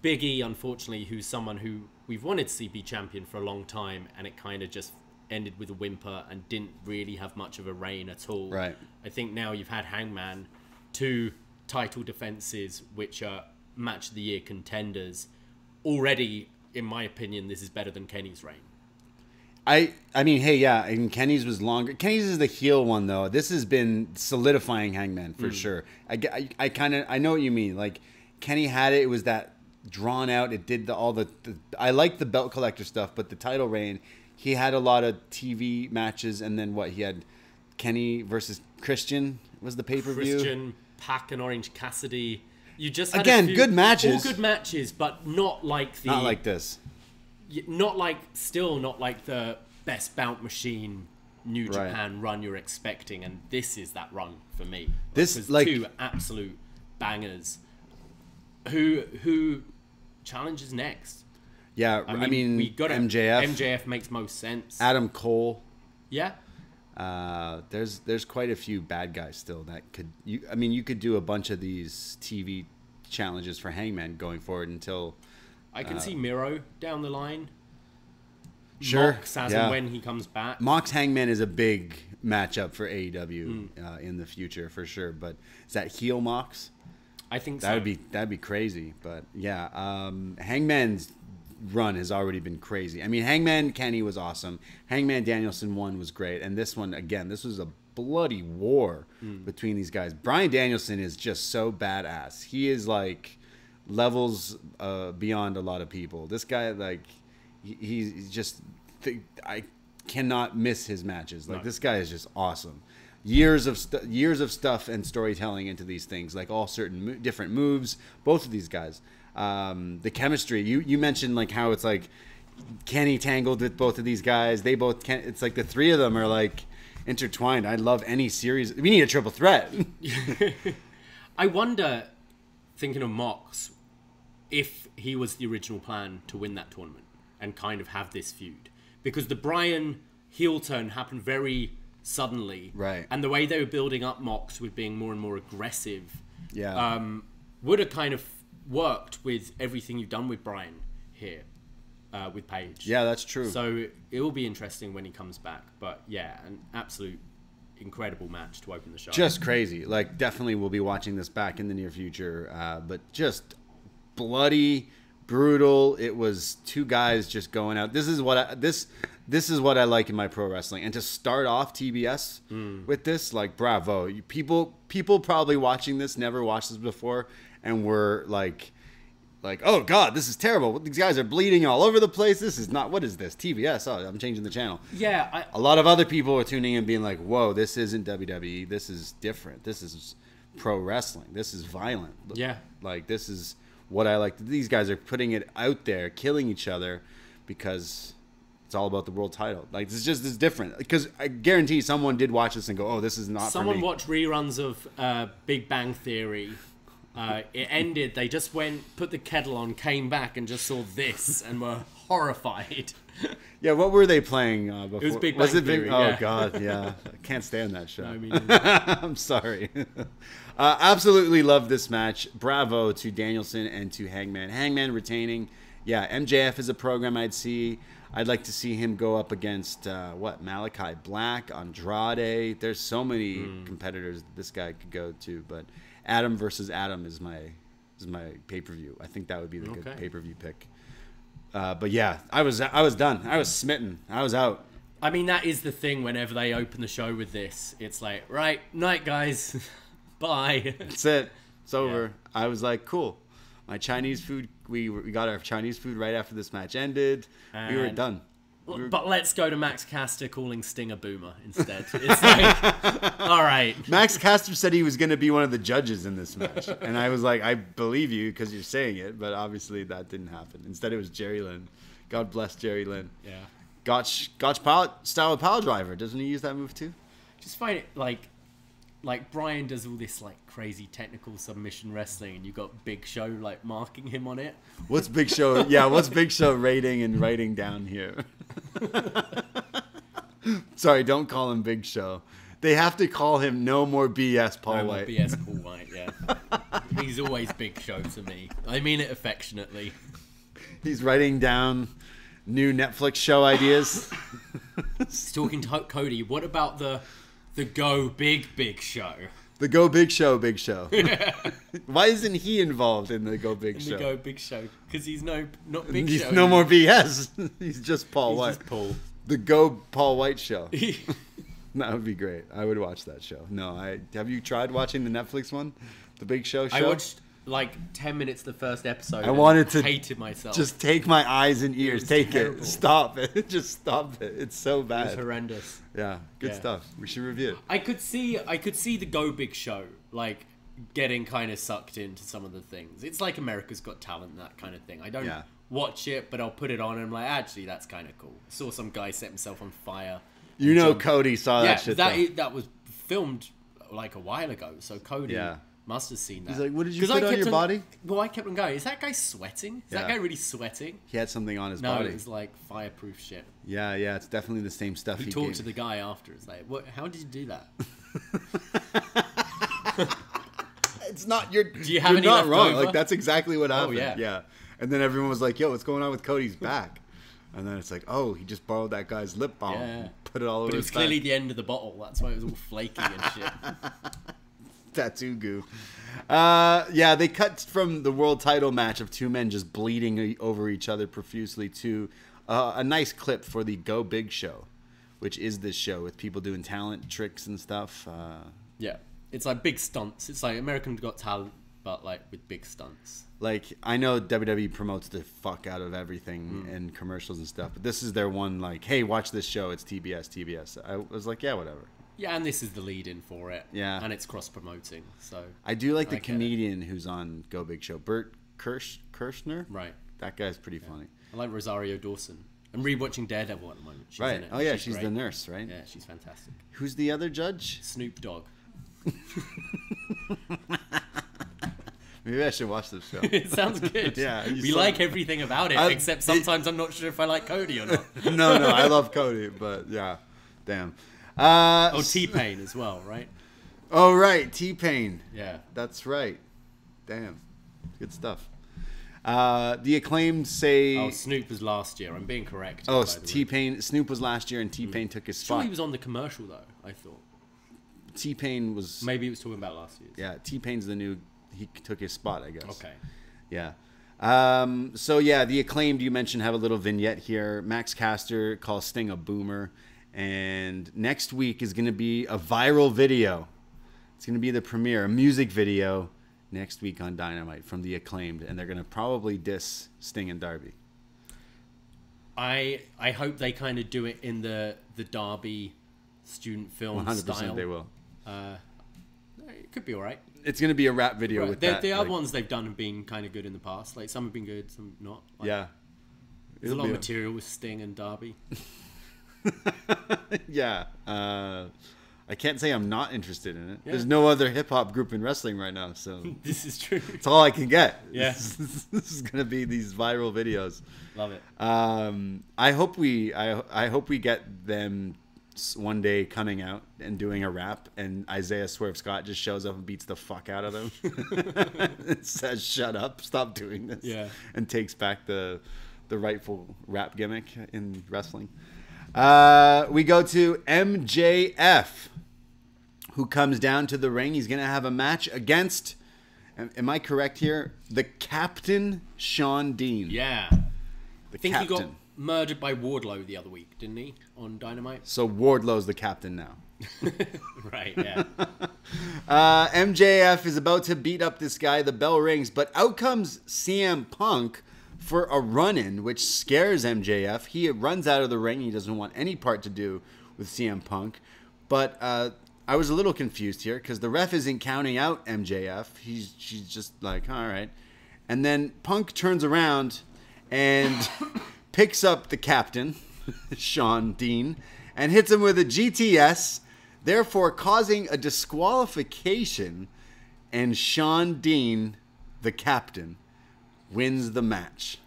Big E, unfortunately, who's someone who we've wanted to see be champion for a long time, and it kind of just ended with a whimper and didn't really have much of a reign at all. Right. I think now you've had Hangman, 2 title defenses, which are match of the year contenders. Already, in my opinion, this is better than Kenny's reign. I mean, hey, yeah, and Kenny's was longer. Kenny's is the heel one, though. This has been solidifying Hangman for sure. I know what you mean. Like, Kenny had it. It was that drawn out. It did I like the belt collector stuff, but the title reign, he had a lot of TV matches, and then he had Kenny versus Christian was the pay-per-view. Christian, Pac and Orange Cassidy. You just had again good matches. All good matches, but not like not like this. Not like the best bout machine New Japan run you're expecting, and this is that run for me. This was like 2 absolute bangers. Who challenges next? Yeah, I mean we got MJF. MJF makes most sense. Adam Cole. Yeah. There's quite a few bad guys still that could. You could do a bunch of these TV challenges for Hangman going forward until. I can see Miro down the line. Sure. Mox as and when he comes back. Mox Hangman is a big matchup for AEW in the future for sure. But is that heel Mox? I think so. That'd be crazy. But yeah, Hangman's run has already been crazy. I mean, Hangman Kenny was awesome. Hangman Danielson 1 was great, and this one again, this was a bloody war between these guys. Bryan Danielson is just so badass. He is like levels beyond a lot of people. This guy, like, he's just I cannot miss his matches. Like, this guy is just awesome. Years of stuff and storytelling into these things, like all certain different moves. Both of these guys, the chemistry. You mentioned like how it's like Kenny tangled with both of these guys. They both can. It's like the three of them are like intertwined. I love any series. We need a triple threat. I wonder, thinking of Mox, if he was the original plan to win that tournament and kind of have this feud, because the Bryan heel turn happened very suddenly, right? And the way they were building up Mox with being more and more aggressive, would have kind of worked with everything you've done with Bryan here, with Paige. Yeah, that's true. So it will be interesting when he comes back. But yeah, an absolute incredible match to open the show. Just crazy. Like, definitely we'll be watching this back in the near future. But just bloody, brutal. It was two guys just going out. This is what I like in my pro wrestling. And to start off TBS with this, like, bravo. People probably watching this never watched this before and were like, oh God, this is terrible. These guys are bleeding all over the place. This is not, what is this? TBS. Oh, I'm changing the channel. Yeah. A lot of other people are tuning in being like, whoa, this isn't WWE. This is different. This is pro wrestling. This is violent. Yeah. Like, this is what I like. These guys are putting it out there, killing each other because it's all about the world title. Like, it's different. Because I guarantee someone did watch this and go, oh, this is not Someone for me. watched reruns of Big Bang Theory. It ended, they just went, put the kettle on, came back and just saw this and were horrified. Yeah, what were they playing before? It was Big Bang Theory, Oh, God, yeah. I can't stand that show. No, me I'm sorry. Absolutely love this match. Bravo to Danielson and to Hangman. Hangman retaining. Yeah, MJF is a program I'd see. I'd like to see him go up against, Malakai Black, Andrade. There's so many competitors this guy could go to, but Adam versus Adam is my pay-per-view. I think that would be the good pay-per-view pick. But yeah, I was done. I was smitten. I was out. I mean, that is the thing whenever they open the show with this. It's like, right, night, guys. Bye. That's it. It's over. Yeah. I was like, cool. My Chinese food, we got our Chinese food right after this match ended. We were done. But let's go to Max Caster calling Sting a boomer instead. It's like, all right. Max Caster said he was going to be one of the judges in this match. And I was like, I believe you because you're saying it. But obviously that didn't happen. Instead, it was Jerry Lynn. God bless Jerry Lynn. Yeah. Gotch style of power driver. Doesn't he use that move too? Just find it like Bryan does all this like crazy technical submission wrestling, and you got Big Show like marking him on it. What's Big Show? Yeah, what's Big Show rating and writing down here? Sorry, don't call him Big Show. They have to call him No More BS Paul White. No More BS Paul White. Yeah, he's always Big Show to me. I mean it affectionately. He's writing down new Netflix show ideas. He's talking to Cody. What about the Go Big Show? The Go Big Show, Big Show. Why isn't he involved in the Go Big Show? The Go Big Show, because he's not Big he's Show. No more BS. He's just Paul White. Just Paul. The Go Paul White Show. That would be great. I would watch that show. No, have you tried watching the Netflix one, the Big Show? I watched like 10 minutes the first episode. I wanted to hated myself. Just take my eyes and ears. Take terrible. it. Stop it. Just stop it. It's so bad. It was horrendous. Yeah, good stuff. We should review it. I could see the Go Big Show like getting kind of sucked into some of the things. It's like America's Got Talent, that kind of thing. I don't watch it, but I'll put it on and I'm like, actually, that's kind of cool. Saw some guy set himself on fire. You know, Cody saw that shit. That was filmed like a while ago, so Cody must have seen that. He's like, what did you put on your body? Well, I kept on going, is that guy sweating? Is that guy really sweating? He had something on his body. No, it was like fireproof shit. Yeah, it's definitely the same stuff he talked to the guy after. It's like, how did you do that? It's not your. Do you have you're any not left wrong. over? Like, that's exactly what happened. Oh, yeah. And then everyone was like, yo, what's going on with Cody's back? And then it's like, oh, he just borrowed that guy's lip balm and put it all over his back. But it was clearly the end of the bottle. That's why it was all flaky and shit. Tattoo goo. They cut from the world title match of two men just bleeding over each other profusely to a nice clip for the Go Big Show, which is this show with people doing talent tricks and stuff. It's like big stunts. It's like American Got Talent, but like with big stunts. Like, I know WWE promotes the fuck out of everything in commercials and stuff, but this is their one, like, hey, watch this show. It's TBS. I was like, yeah, whatever. Yeah, and this is the lead-in for it. Yeah. And it's cross-promoting, so... I do like the comedian who's on Go Big Show. Bert Kirshner? Right. That guy's pretty funny. I like Rosario Dawson. I'm rewatching Daredevil at the moment. She's in it. Oh, yeah, she's the nurse, right? Yeah, she's fantastic. Who's the other judge? Snoop Dogg. Maybe I should watch this show. It sounds good. Yeah. We like everything about it, except sometimes I'm not sure if I like Cody or not. No, I love Cody, but yeah. Damn. T-Pain as well, right? Oh, right. T-Pain. Yeah. That's right. Damn. Good stuff. The Acclaimed say... Oh, Snoop was last year. I'm being correct. Oh, T-Pain. Snoop was last year, and T-Pain took his spot. Sure, he was on the commercial, though, I thought. T-Pain was... Maybe he was talking about last year. Yeah, T-Pain's the new... He took his spot, I guess. Okay. Yeah. So yeah, the Acclaimed you mentioned have a little vignette here. Max Caster calls Sting a boomer, and next week is going to be a viral video. It's going to be the premiere, a music video next week on Dynamite from the Acclaimed, and they're going to probably diss Sting and Darby. I hope they kind of do it in the Darby student film 100% style. 100% they will. It could be all right. It's going to be a rap video with that. The other ones they've done have been kind of good in the past. Like, some have been good, some not. Like, yeah. There's a lot of material with Sting and Darby. Yeah. I can't say I'm not interested in it. Yeah. There's no other hip-hop group in wrestling right now, so... This is true. It's all I can get. Yeah. This is going to be these viral videos. Love it. I hope we get them one day coming out and doing a rap, and Isaiah Swerve Scott just shows up and beats the fuck out of them. It says, "Shut up, stop doing this." Yeah. And takes back the rightful rap gimmick in wrestling. We go to MJF, who comes down to the ring. He's going to have a match against, am I correct here? The Captain Shawn Dean. Yeah. I think he got murdered by Wardlow the other week, didn't he, on Dynamite? So Wardlow's the captain now. Right, yeah. MJF is about to beat up this guy. The bell rings, but out comes CM Punk for a run-in, which scares MJF. He runs out of the ring. He doesn't want any part to do with CM Punk. But I was a little confused here because the ref isn't counting out MJF. She's just like, all right. And then Punk turns around and picks up the captain, Shawn Dean, and hits him with a GTS, therefore causing a disqualification, and Shawn Dean, the captain, wins the match.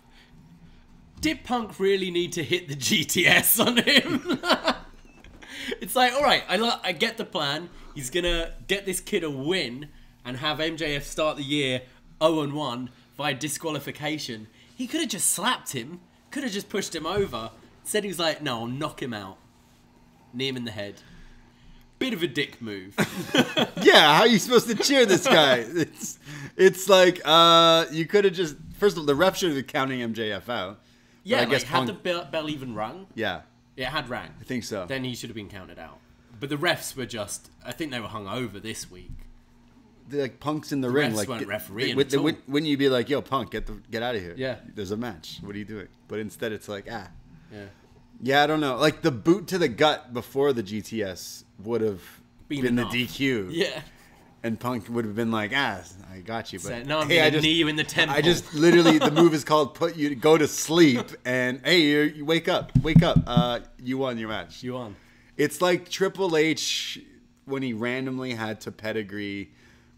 Did Punk really need to hit the GTS on him? It's like, all right, I get the plan. He's going to get this kid a win and have MJF start the year 0-1 via disqualification. He could have just slapped him, could have just pushed him over. Said he was like, no, I'll knock him out. Knee him in the head. Bit of a dick move. Yeah, how are you supposed to cheer this guy? It's like, you could have just... First of all, the ref should have been counting MJF out. Yeah, I guess had the bell even rung? Yeah. It had rang. I think so. Then he should have been counted out. But the refs were just... I think they were hung over this week. They're like Punk's in the ring. Refs like weren't refereeing at all. Wouldn't you be like, yo, Punk, get out of here? Yeah. There's a match. What are you doing? But instead it's like, Yeah. Yeah, I don't know. Like the boot to the gut before the GTS would have been the DQ. Yeah. And Punk would have been like, I got you. But so, no, I'm going to knee you in the temple. I just literally, the move is called go to sleep. And hey, you wake up. You won your match. You won. It's like Triple H when he randomly had to pedigree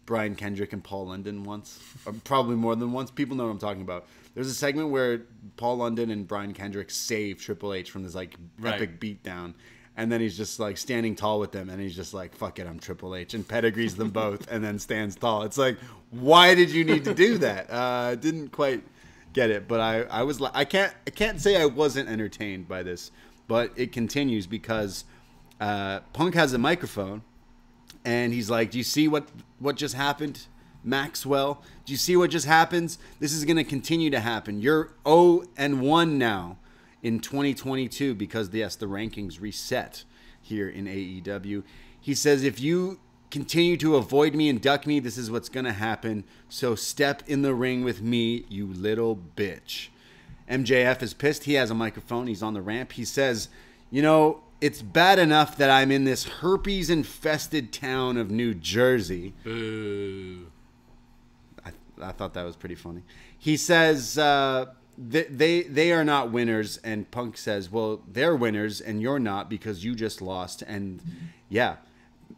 Brian Kendrick and Paul London once. Or probably more than once. People know what I'm talking about. There's a segment where Paul London and Brian Kendrick save Triple H from this like epic beatdown. And then he's just like standing tall with them, and he's just like, "Fuck it, I'm Triple H," and pedigrees them both, and then stands tall. It's like, why did you need to do that? Didn't quite get it, but I was like, I can't say I wasn't entertained by this, but it continues because Punk has a microphone, and he's like, "Do you see what just happened, Maxwell? Do you see what just happens? This is gonna continue to happen. You're 0-1 now." In 2022, because yes, the rankings reset here in AEW. He says, if you continue to avoid me and duck me, this is what's going to happen. So step in the ring with me, you little bitch. MJF is pissed. He has a microphone. He's on the ramp. He says, it's bad enough that I'm in this herpes-infested town of New Jersey. Boo. I thought that was pretty funny. He says... They are not winners, and Punk says, well, they're winners and you're not because you just lost. And yeah,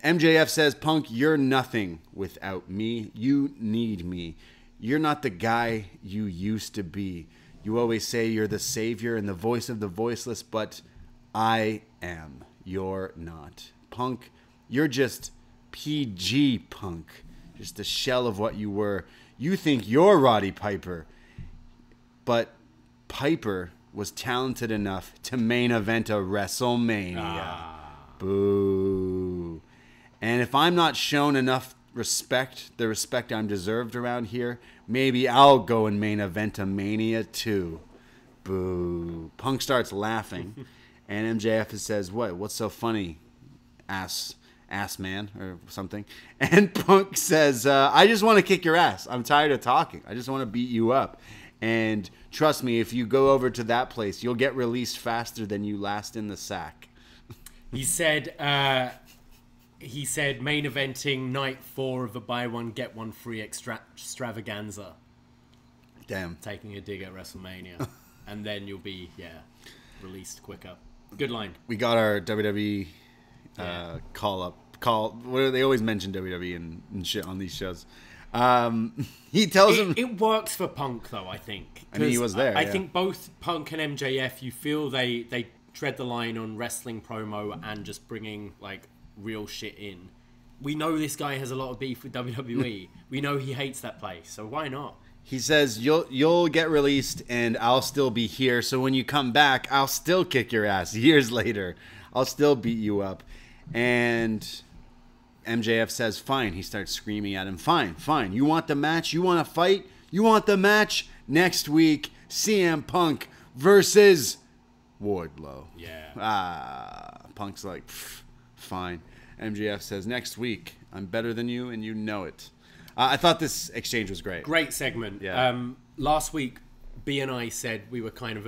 MJF says, Punk, you're nothing without me. You need me. You're not the guy you used to be. You always say you're the savior and the voice of the voiceless, but I am. You're not. Punk, you're just PG Punk, just a shell of what you were. You think you're Roddy Piper. But Piper was talented enough to main event a WrestleMania. Boo. And if I'm not shown enough respect the respect I'm deserved around here. Maybe I'll go and main event a Mania too. Boo. Punk starts laughing, and MJF says, what's so funny, ass man, or something. And Punk says, I just want to kick your ass. I'm tired of talking. I just want to beat you up. And trust me, if you go over to that place, you'll get released faster than you last in the sack. He said main eventing night 4 of a buy one get one free extravaganza. Damn. Taking a dig at WrestleMania. And then you'll be, released quicker. Good line. We got our WWE call. They always mention WWE and shit on these shows. He tells him... It works for Punk, though, I think. I mean, he was there. I think both Punk and MJF, you feel they tread the line on wrestling promo and just bringing, like, real shit in. We know this guy has a lot of beef with WWE. We know he hates that place, so why not? He says, you'll get released and I'll still be here. So when you come back, I'll still kick your ass years later. I'll still beat you up. And MJF says, fine. He starts screaming at him. Fine. You want the match? You want to fight? You want the match? Next week, CM Punk versus Wardlow. Yeah. Punk's like, fine. MJF says, next week, I'm better than you and you know it. I thought this exchange was great. Great segment. Yeah. Last week, B and I said we were kind of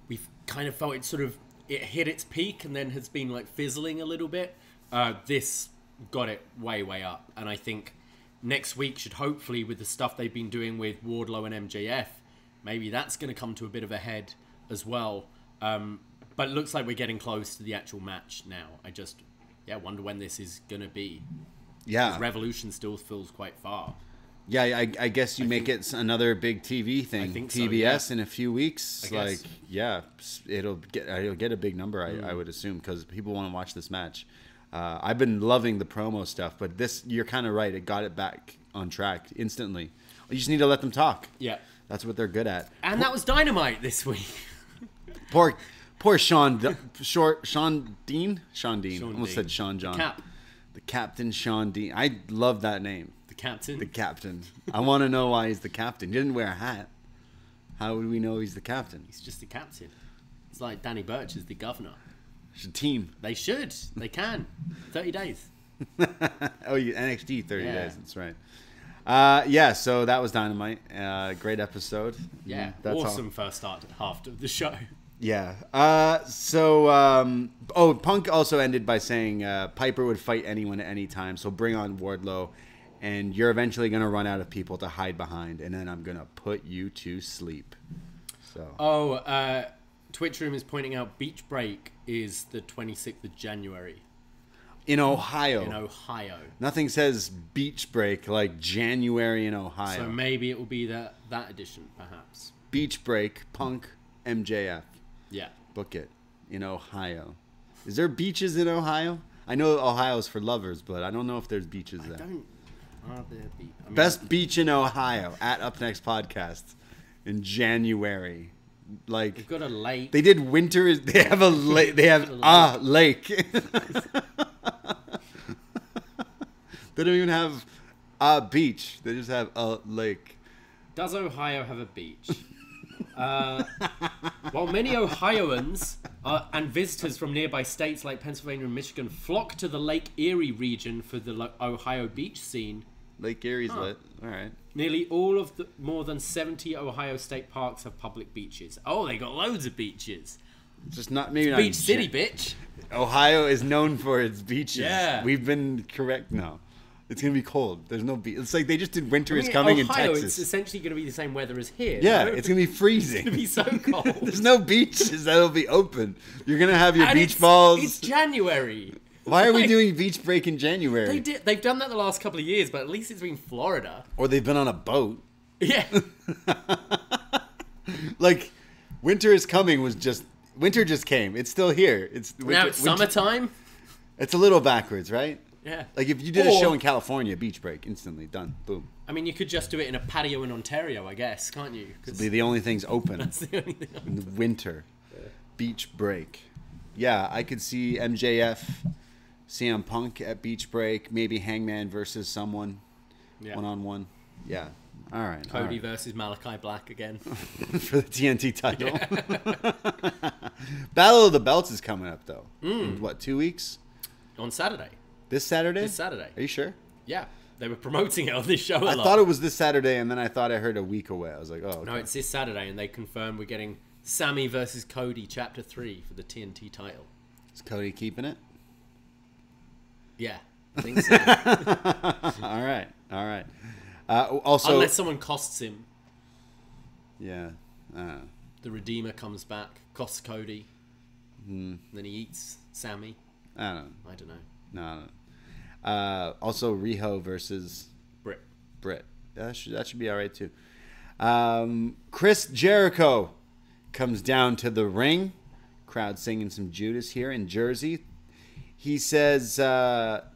we kind of felt it hit its peak and then has been like fizzling a little bit. This got it way up. And I think next week should hopefully, with the stuff they've been doing with Wardlow and MJF, maybe that's going to come to a bit of a head as well. But it looks like we're getting close to the actual match now. I just, wonder when this is going to be. Yeah. Revolution still feels quite far. Yeah, I guess you make it another big TV thing. I think TBS so, in a few weeks. It'll get a big number, I would assume, because people want to watch this match. I've been loving the promo stuff, but this, you're kind of right. It got it back on track instantly. You just need to let them talk. Yeah. That's what they're good at. And that was Dynamite this week. Poor Sean Dean. Almost said Sean John. The Captain Sean Dean. I love that name. The Captain? The Captain. I want to know why he's the captain. He didn't wear a hat. How would we know he's the captain? He's just the captain. It's like Danny Burch is the governor. Should team. They should. They can. 30 days. NXT 30 days. That's right. So that was Dynamite. Great episode. Yeah. That's awesome first half of the show. Yeah. Punk also ended by saying Piper would fight anyone at any time, so bring on Wardlow, and you're eventually going to run out of people to hide behind, and then I'm going to put you to sleep. So. Twitch Room is pointing out Beach Break is the 26th of January. In Ohio. Nothing says Beach Break like January in Ohio. So maybe it will be that edition, perhaps. Beach Break, Punk, MJF. Yeah. Book it. In Ohio. Is there beaches in Ohio? I know Ohio's for lovers, but I don't know if there's beaches there. Best beach in Ohio at upNXT Podcast in January. Like, they've got a lake. They did winter. They have a lake. They have a lake. They don't even have a beach. They just have a lake. Does Ohio have a beach? While many Ohioans and visitors from nearby states like Pennsylvania and Michigan flock to the Lake Erie region for the Ohio beach scene. Lake Erie's lit. All right. Nearly all of the more than 70 Ohio state parks have public beaches. Oh, they got loads of beaches. Just not maybe Beach City, bitch. Ohio is known for its beaches. Yeah. We've been correct now. It's going to be cold. There's no beach. It's like they just did winter is coming Ohio, in Texas. It's essentially going to be the same weather as here. Yeah, no? It's going to be freezing. It's going to be so cold. There's no beaches that'll be open. You're going to have your beach balls. It's January. Why are we doing Beach Break in January? They've done that the last couple of years, but at least it's been Florida. Or they've been on a boat. Yeah. Like, winter is coming winter just came. It's still here. Now it's summertime. It's a little backwards, right? Yeah. Like if you did a show in California, Beach Break, instantly done. Boom. I mean, you could just do it in a patio in Ontario, I guess, can't you? It'll be the only things open. That's the only thing open. In the winter. Yeah. Beach Break. Yeah, I could see MJF CM Punk at Beach Break. Maybe Hangman versus someone. Yeah. One-on-one. Yeah. All right. Cody versus Malakai Black again. For the TNT title. Yeah. Battle of the Belts is coming up, though. In, 2 weeks? On Saturday. This Saturday? This Saturday. Are you sure? Yeah. They were promoting it on this show a lot. I thought it was this Saturday, and then I thought I heard a week away. I was like, oh, okay. No, it's this Saturday, and they confirmed we're getting Sammy versus Cody Chapter 3 for the TNT title. Is Cody keeping it? Yeah, I think so. All right. Also, unless someone costs him. Yeah. The Redeemer comes back, costs Cody. Then he eats Sammy. I don't know. No, I don't know. Also, Riho versus Britt. That should be all right, too. Chris Jericho comes down to the ring. Crowd singing some Judas here in Jersey. He says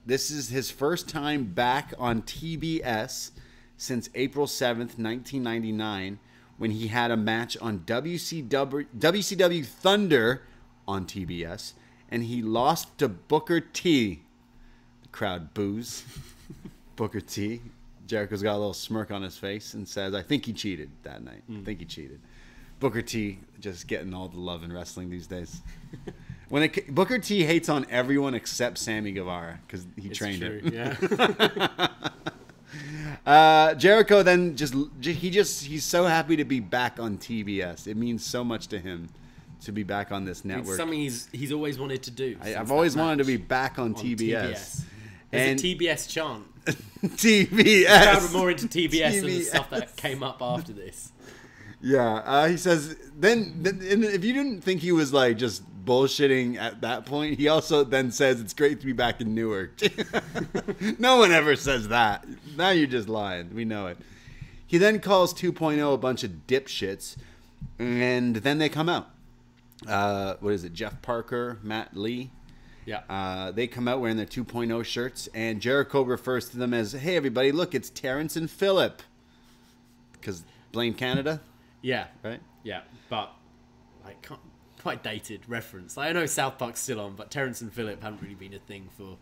this is his first time back on TBS since April 7th, 1999, when he had a match on WCW Thunder on TBS, and he lost to Booker T. The crowd boos. Booker T. Jericho's got a little smirk on his face and says, I think he cheated that night. I think he cheated. Booker T just getting all the love in wrestling these days. Booker T hates on everyone except Sammy Guevara because he trained him. Yeah. Jericho then he's so happy to be back on TBS. It means so much to him to be back on this network. It's something he's always wanted to do. I've always wanted to be back on TBS. There's a TBS chant. TBS. The crowd were more into TBS than the stuff that came up after this. Yeah, he says, then if you didn't think he was like just bullshitting at that point, he also then says it's great to be back in Newark. No one ever says that. Now you're just lying. We know it. He then calls 2.0 a bunch of dipshits, and then they come out. What is it? Jeff Parker, Matt Lee. Yeah. They come out wearing their 2.0 shirts, and Jericho refers to them as, hey, everybody, look, it's Terrence and Phillip. Because blame Canada. Yeah. Right? Yeah, but like quite dated reference. Like, I know South Park's still on, but Terrence and Phillip haven't really been a thing for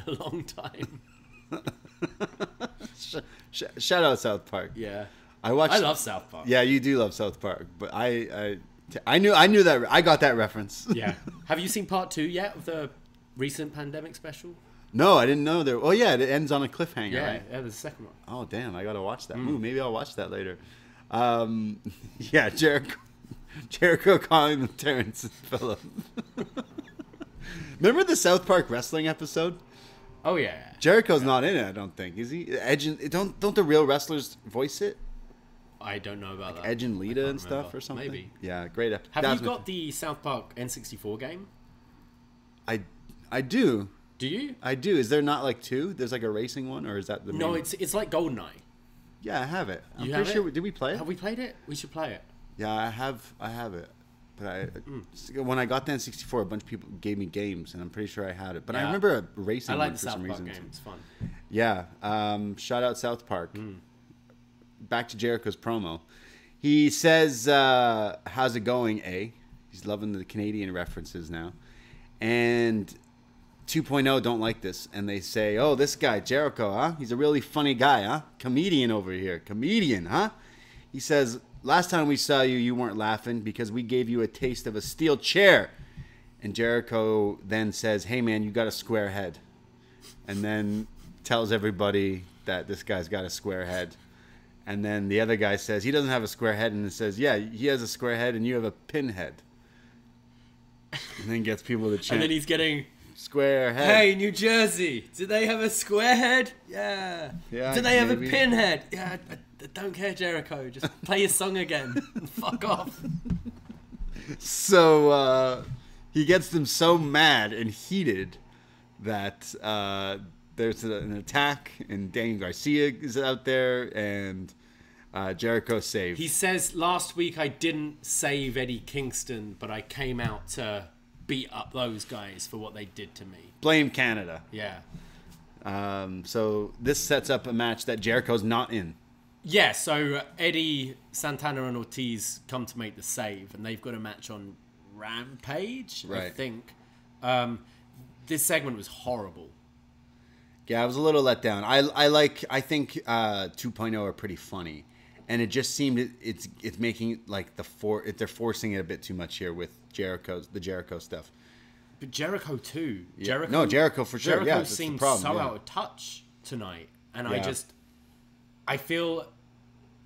a long time. Shout out South Park. Yeah. I love South Park. Yeah, you do love South Park, but I knew that. I got that reference. Yeah. Have you seen part 2 yet of the recent pandemic special? No, I didn't know there. Oh yeah, it ends on a cliffhanger. Yeah, right? Yeah, there's a second one. Oh damn, I gotta watch that. Ooh, maybe I'll watch that later. Yeah, Jericho calling them Terrence and Phillip. Remember the South Park wrestling episode? Oh yeah. Jericho's not in it, I don't think. Is he? Edge and, don't the real wrestlers voice it? I don't know about that. Edge and Lita and stuff or something? Maybe. Yeah, great episode. Have you got the South Park N64 game? I do. Do you? I do. Is there not like 2? There's like a racing one, or is that the main? No, it's like GoldenEye. Yeah, I have it. I'm pretty sure. Did we play it? Have we played it? We should play it. Yeah, I have it. But when I got the N64, a bunch of people gave me games, and I'm pretty sure I had it. But I remember a racing one for some reason. I like the South Park game. It's fun. Yeah. Shout out South Park. Back to Jericho's promo. He says, how's it going, A? He's loving the Canadian references now. And 2.0 don't like this. And they say, oh, this guy, Jericho, huh? He's a really funny guy, huh? Comedian over here. Comedian, huh? He says, last time we saw you, you weren't laughing because we gave you a taste of a steel chair. And Jericho then says, hey, man, you got a square head. And then tells everybody that this guy's got a square head. And then the other guy says, he doesn't have a square head. And it says, yeah, he has a square head and you have a pinhead. And then gets people to chant. And then he's getting... Square head. Hey, New Jersey, do they have a square head? Yeah. Do they have a pinhead? Yeah, I don't care, Jericho. Just play your song again. Fuck off. So he gets them so mad and heated that there's an attack, and Daniel Garcia is out there, and Jericho saved. He says, last week I didn't save Eddie Kingston, but I came out to beat up those guys for what they did to me. Blame Canada. Yeah. So this sets up a match that Jericho's not in. Yeah, so Eddie, Santana, and Ortiz come to make the save, and they've got a match on Rampage, right. I think. this segment was horrible. Yeah, I was a little let down. I think 2.0 are pretty funny, and it just seemed it's making like they're forcing it a bit too much here with the Jericho stuff. But Jericho too. Yeah. Jericho for sure. Jericho yeah, seemed so out of touch tonight, and I feel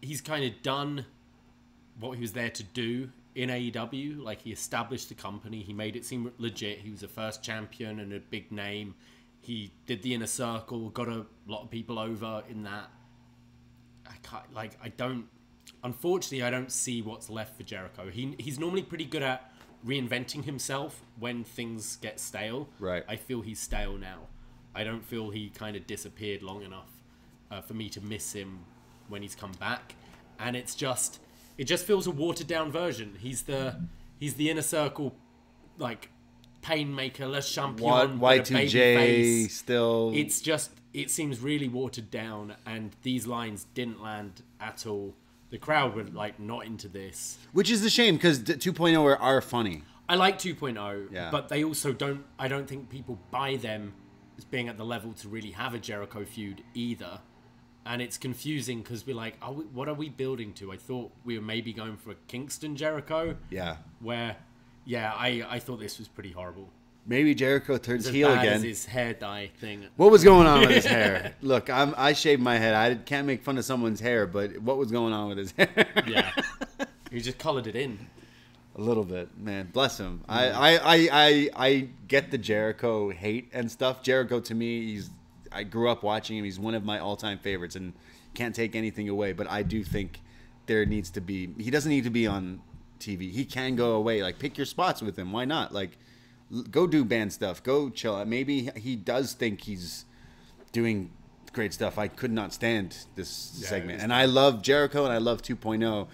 he's kind of done what he was there to do in AEW. Like, he established the company, he made it seem legit. He was a first champion and a big name. He did the Inner Circle, got a lot of people over in that. Unfortunately, I don't see what's left for Jericho. He's normally pretty good at reinventing himself when things get stale. Right. I feel he's stale now. I don't feel he kind of disappeared long enough for me to miss him when he's come back. And it just feels a watered down version. He's the Inner Circle, like, Painmaker, Le Champion, Y2J still. It seems really watered down, and these lines didn't land at all. The crowd were like not into this, which is a shame because 2.0 are funny. I like 2.0, but they also don't. I don't think people buy them as being at the level to really have a Jericho feud either, and it's confusing because we're like, what are we building to? I thought we were maybe going for a Kingston Jericho. Yeah. I thought this was pretty horrible. Maybe Jericho turns heel again. As his hair dye thing. What was going on with his hair? Look, I shaved my head. I can't make fun of someone's hair, but what was going on with his hair? Yeah, he just colored it in a little bit. Man, bless him. I get the Jericho hate and stuff. Jericho, to me, I grew up watching him. He's one of my all-time favorites, and can't take anything away. But I do think there needs to be. He doesn't need to be on TV. He can go away. Like, pick your spots with him. Why not? Like, go do band stuff. Go chill. Maybe he does think he's doing great stuff. I could not stand this segment. And I love Jericho and I love 2.0.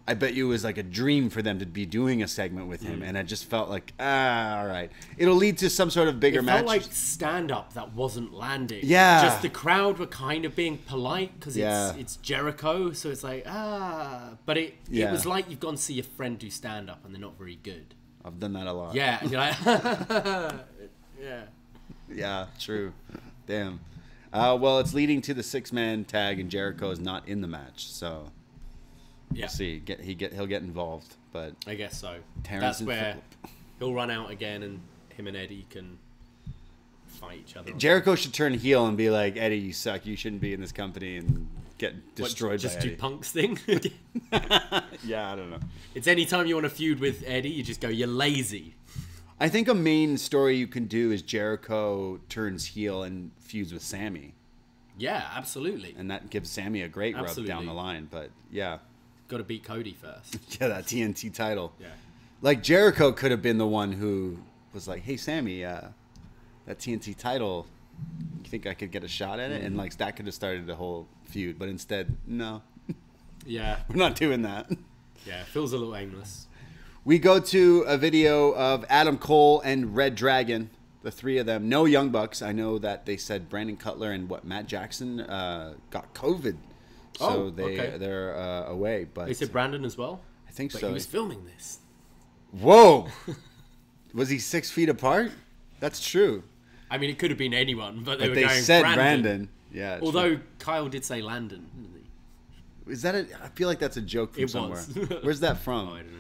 I bet you it was like a dream for them to be doing a segment with him. And I just felt like, all right. It'll lead to some sort of bigger match. It felt like stand-up that wasn't landing. Yeah. Just the crowd were kind of being polite because it's Jericho. So it's like, But it was like you've gone to see your friend do stand-up and they're not very good. I've done that a lot. Yeah, and you're like, yeah. Yeah, true. Damn. Well, it's leading to the 6-man tag, and Jericho is not in the match, so we'll see. He'll get involved, but I guess so. Terrence That's where he'll run out again, and him and Eddie can fight each other. Jericho should turn heel and be like, Eddie, you suck. You shouldn't be in this company, and get destroyed by Eddie. Just do Punk's thing? Yeah, I don't know. It's anytime you want to feud with Eddie, you just go, you're lazy. I think a main story you can do is Jericho turns heel and feuds with Sammy. Yeah, absolutely. And that gives Sammy a great rub down the line. But, yeah. Got to beat Cody first. Yeah, that TNT title. Yeah. Like, Jericho could have been the one who was like, hey, Sammy, that TNT title, you think I could get a shot at it? And, like, that could have started the whole feud. But instead, no. Yeah. We're not doing that. Yeah, feels a little aimless. We go to a video of Adam Cole and Red Dragon, the three of them. No Young Bucks. I know that they said Brandon Cutler and Matt Jackson got COVID, so they're away. But they said Brandon as well. I think but so. He was filming this. Whoa, was he 6 feet apart? That's true. I mean, it could have been anyone, but they said Brandon. Yeah. Although true. Kyle did say Landon. Didn't he? Is that I feel like that's a joke from somewhere. Where's that from? Oh, I don't know.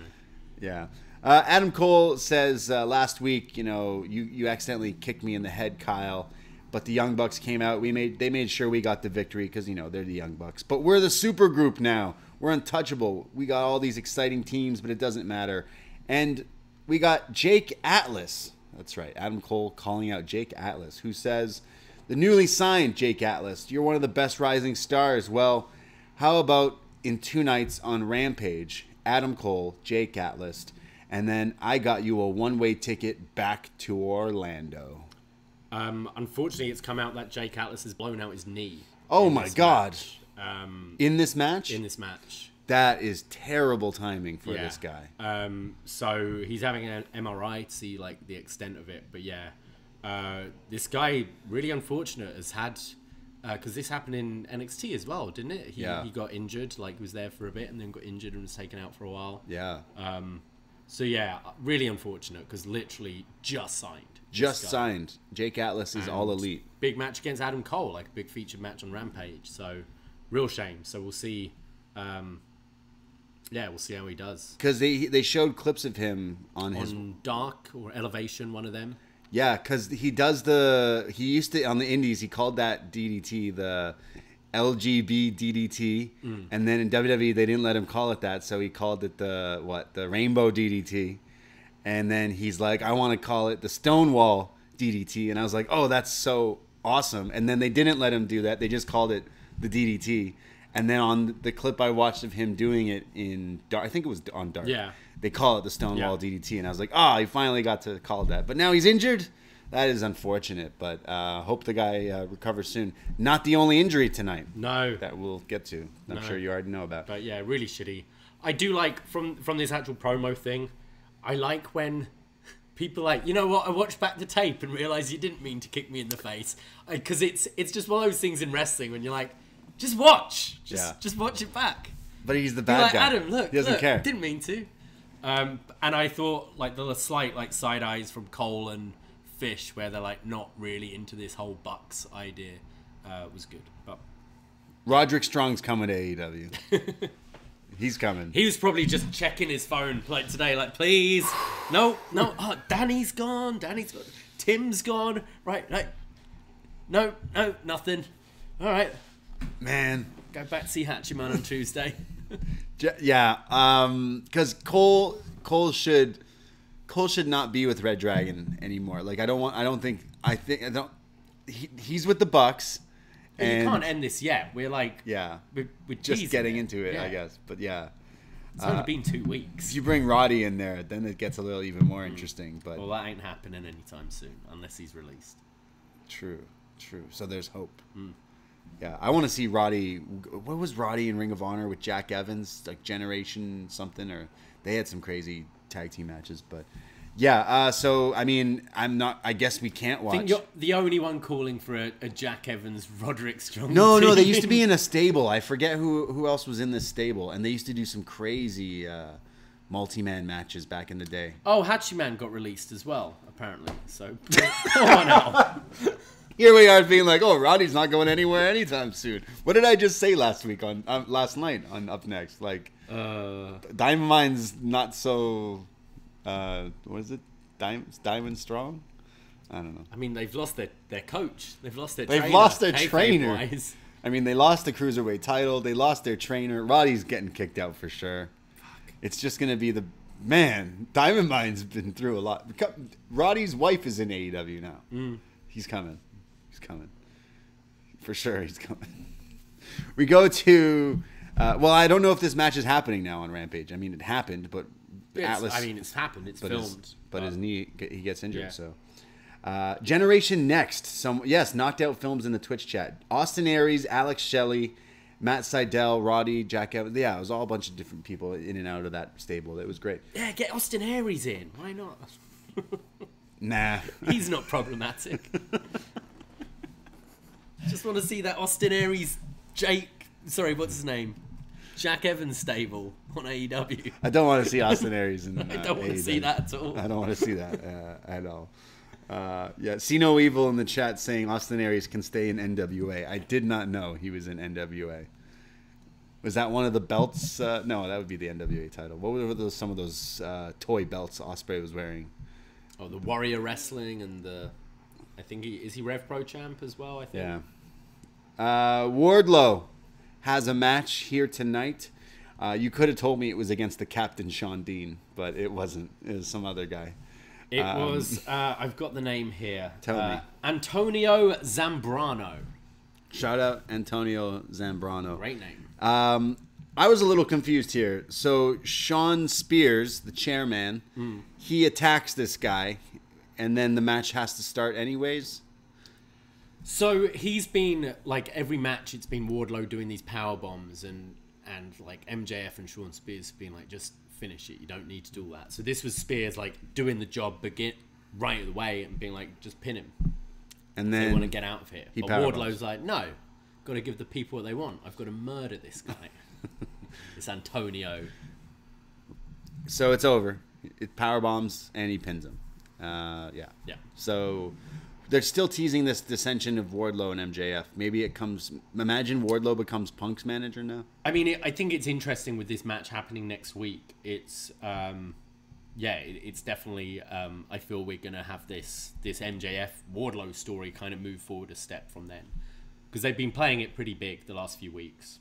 Yeah. Adam Cole says last week, you accidentally kicked me in the head, Kyle, but the Young Bucks came out. They made sure we got the victory because they're the Young Bucks. But we're the super group now. We're untouchable. We got all these exciting teams, but it doesn't matter. And we got Jake Atlas. That's right. Adam Cole calling out Jake Atlas, who says, the newly signed Jake Atlas, you're one of the best rising stars. Well, how about in 2 nights on Rampage, Adam Cole, Jake Atlas, and then I got you a one-way ticket back to Orlando. Unfortunately, it's come out that Jake Atlas has blown out his knee. Oh my God. In this match? In this match. That is terrible timing for this guy. So he's having an MRI to see like the extent of it. But yeah, this guy, really unfortunate, has had... Because this happened in NXT as well, didn't it? He got injured, like was there for a bit and then got injured and was taken out for a while. Yeah. So yeah, really unfortunate because literally just signed. Just signed. Jake Atlas is all elite. Big match against Adam Cole, like a big featured match on Rampage. So real shame. So we'll see. We'll see how he does. Because they showed clips of him on Dark or Elevation, one of them. Yeah, because he used to, on the indies, he called that DDT the LGB DDT. And then in WWE, they didn't let him call it that. So he called it the Rainbow DDT. And then he's like, I want to call it the Stonewall DDT. And I was like, oh, that's so awesome. And then they didn't let him do that. They just called it the DDT. And then on the clip I watched of him doing it in Dark, I think it was on Dark. Yeah. They call it the Stonewall DDT. And I was like, he finally got to call that. But now he's injured. That is unfortunate. But hope the guy recovers soon. Not the only injury tonight. No. That we'll get to. I'm sure you already know about. But yeah, really shitty. I do like, from this actual promo thing, I like when people like, you know what, I watched back the tape and realised you didn't mean to kick me in the face. Because it's just one of those things in wrestling when you're like, just watch. Just watch it back. But he's the bad guy. Adam, look, he doesn't care. Didn't mean to. And I thought like the slight like side eyes from Cole and Fish where they're like not really into this whole Bucks idea was good. But Roderick Strong's coming to AEW. He's coming. He was probably just checking his phone like today, like, please. No. Oh, Danny's gone. Tim's gone. Right. No, nothing. All right. Man. Go back to see Hachiman on Tuesday. Yeah. Because Cole should not be with Red Dragon anymore. Like, he's with the Bucks. And you can't end this yet. We're like, we're just getting into it, I guess. But yeah, it's only been 2 weeks. If you bring Roddy in there, then it gets a little even more interesting. But that ain't happening anytime soon unless he's released. True. So there's hope. Yeah, I want to see Roddy. What was Roddy in Ring of Honor with Jack Evans, like Generation something, or they had some crazy tag team matches, but. Yeah, so, I mean, I guess we can't watch. I think you're the only one calling for a Jack Evans, Roderick Strong No, they used to be in a stable. I forget who else was in this stable. And they used to do some crazy multi-man matches back in the day. Oh, Hachiman got released as well, apparently. So, come on out. Here we are being like, Roddy's not going anywhere anytime soon. What did I just say last night on upNXT? Like, Diamond Mine's not so... what is it? Diamond Strong? I don't know. I mean, they've lost their coach. They've lost their trainer. I mean, they lost the Cruiserweight title. They lost their trainer. Roddy's getting kicked out for sure. Fuck. It's just going to be Diamond Mine's been through a lot. Roddy's wife is in AEW now. He's coming. For sure, he's coming. We go to... I don't know if this match is happening now on Rampage. I mean, it happened, but... it's happened. It's filmed. But his knee, he gets injured. So, Generation Next. Knocked Out Films in the Twitch chat. Austin Aries, Alex Shelley, Matt Seidel, Roddy, Jack Evans. Yeah, it was all a bunch of different people in and out of that stable. It was great. Yeah, get Austin Aries in. Why not? Nah. He's not problematic. Just want to see that Austin Aries, what's his name? Jack Evans stable on AEW. I don't want to see Austin Aries in I don't want to see that at all. I don't want to see that at all. Siino Evil in the chat saying Austin Aries can stay in NWA. I did not know he was in NWA. Was that one of the belts? No, that would be the NWA title. What were some of those toy belts Ospreay was wearing? Oh, the Warrior Wrestling and I think is he Rev Pro champ as well, I think. Yeah. Wardlow has a match here tonight. You could have told me it was against the Captain Shawn Dean, but it wasn't. It was some other guy. It was, I've got the name here. Tell me. Antonio Zambrano. Shout out Antonio Zambrano. Great name. I was a little confused here. So Sean Spears, the chairman, he attacks this guy, and then the match has to start anyways. So he's been, like, every match it's been Wardlow doing these power bombs and like MJF and Sean Spears being like, just finish it. You don't need to do all that. So this was Spears like doing the job right away and being like, just pin him. And then they want to get out of here. But Wardlow's like, no, got to give the people what they want. I've got to murder this guy. It's Antonio. So it's over. It power bombs and he pins him. Yeah. So they're still teasing this dissension of Wardlow and MJF. Maybe it comes. Imagine Wardlow becomes Punk's manager now. I mean, I think it's interesting with this match happening next week. It's it's definitely. I feel we're gonna have this MJF Wardlow story kind of move forward a step from then, because they've been playing it pretty big the last few weeks.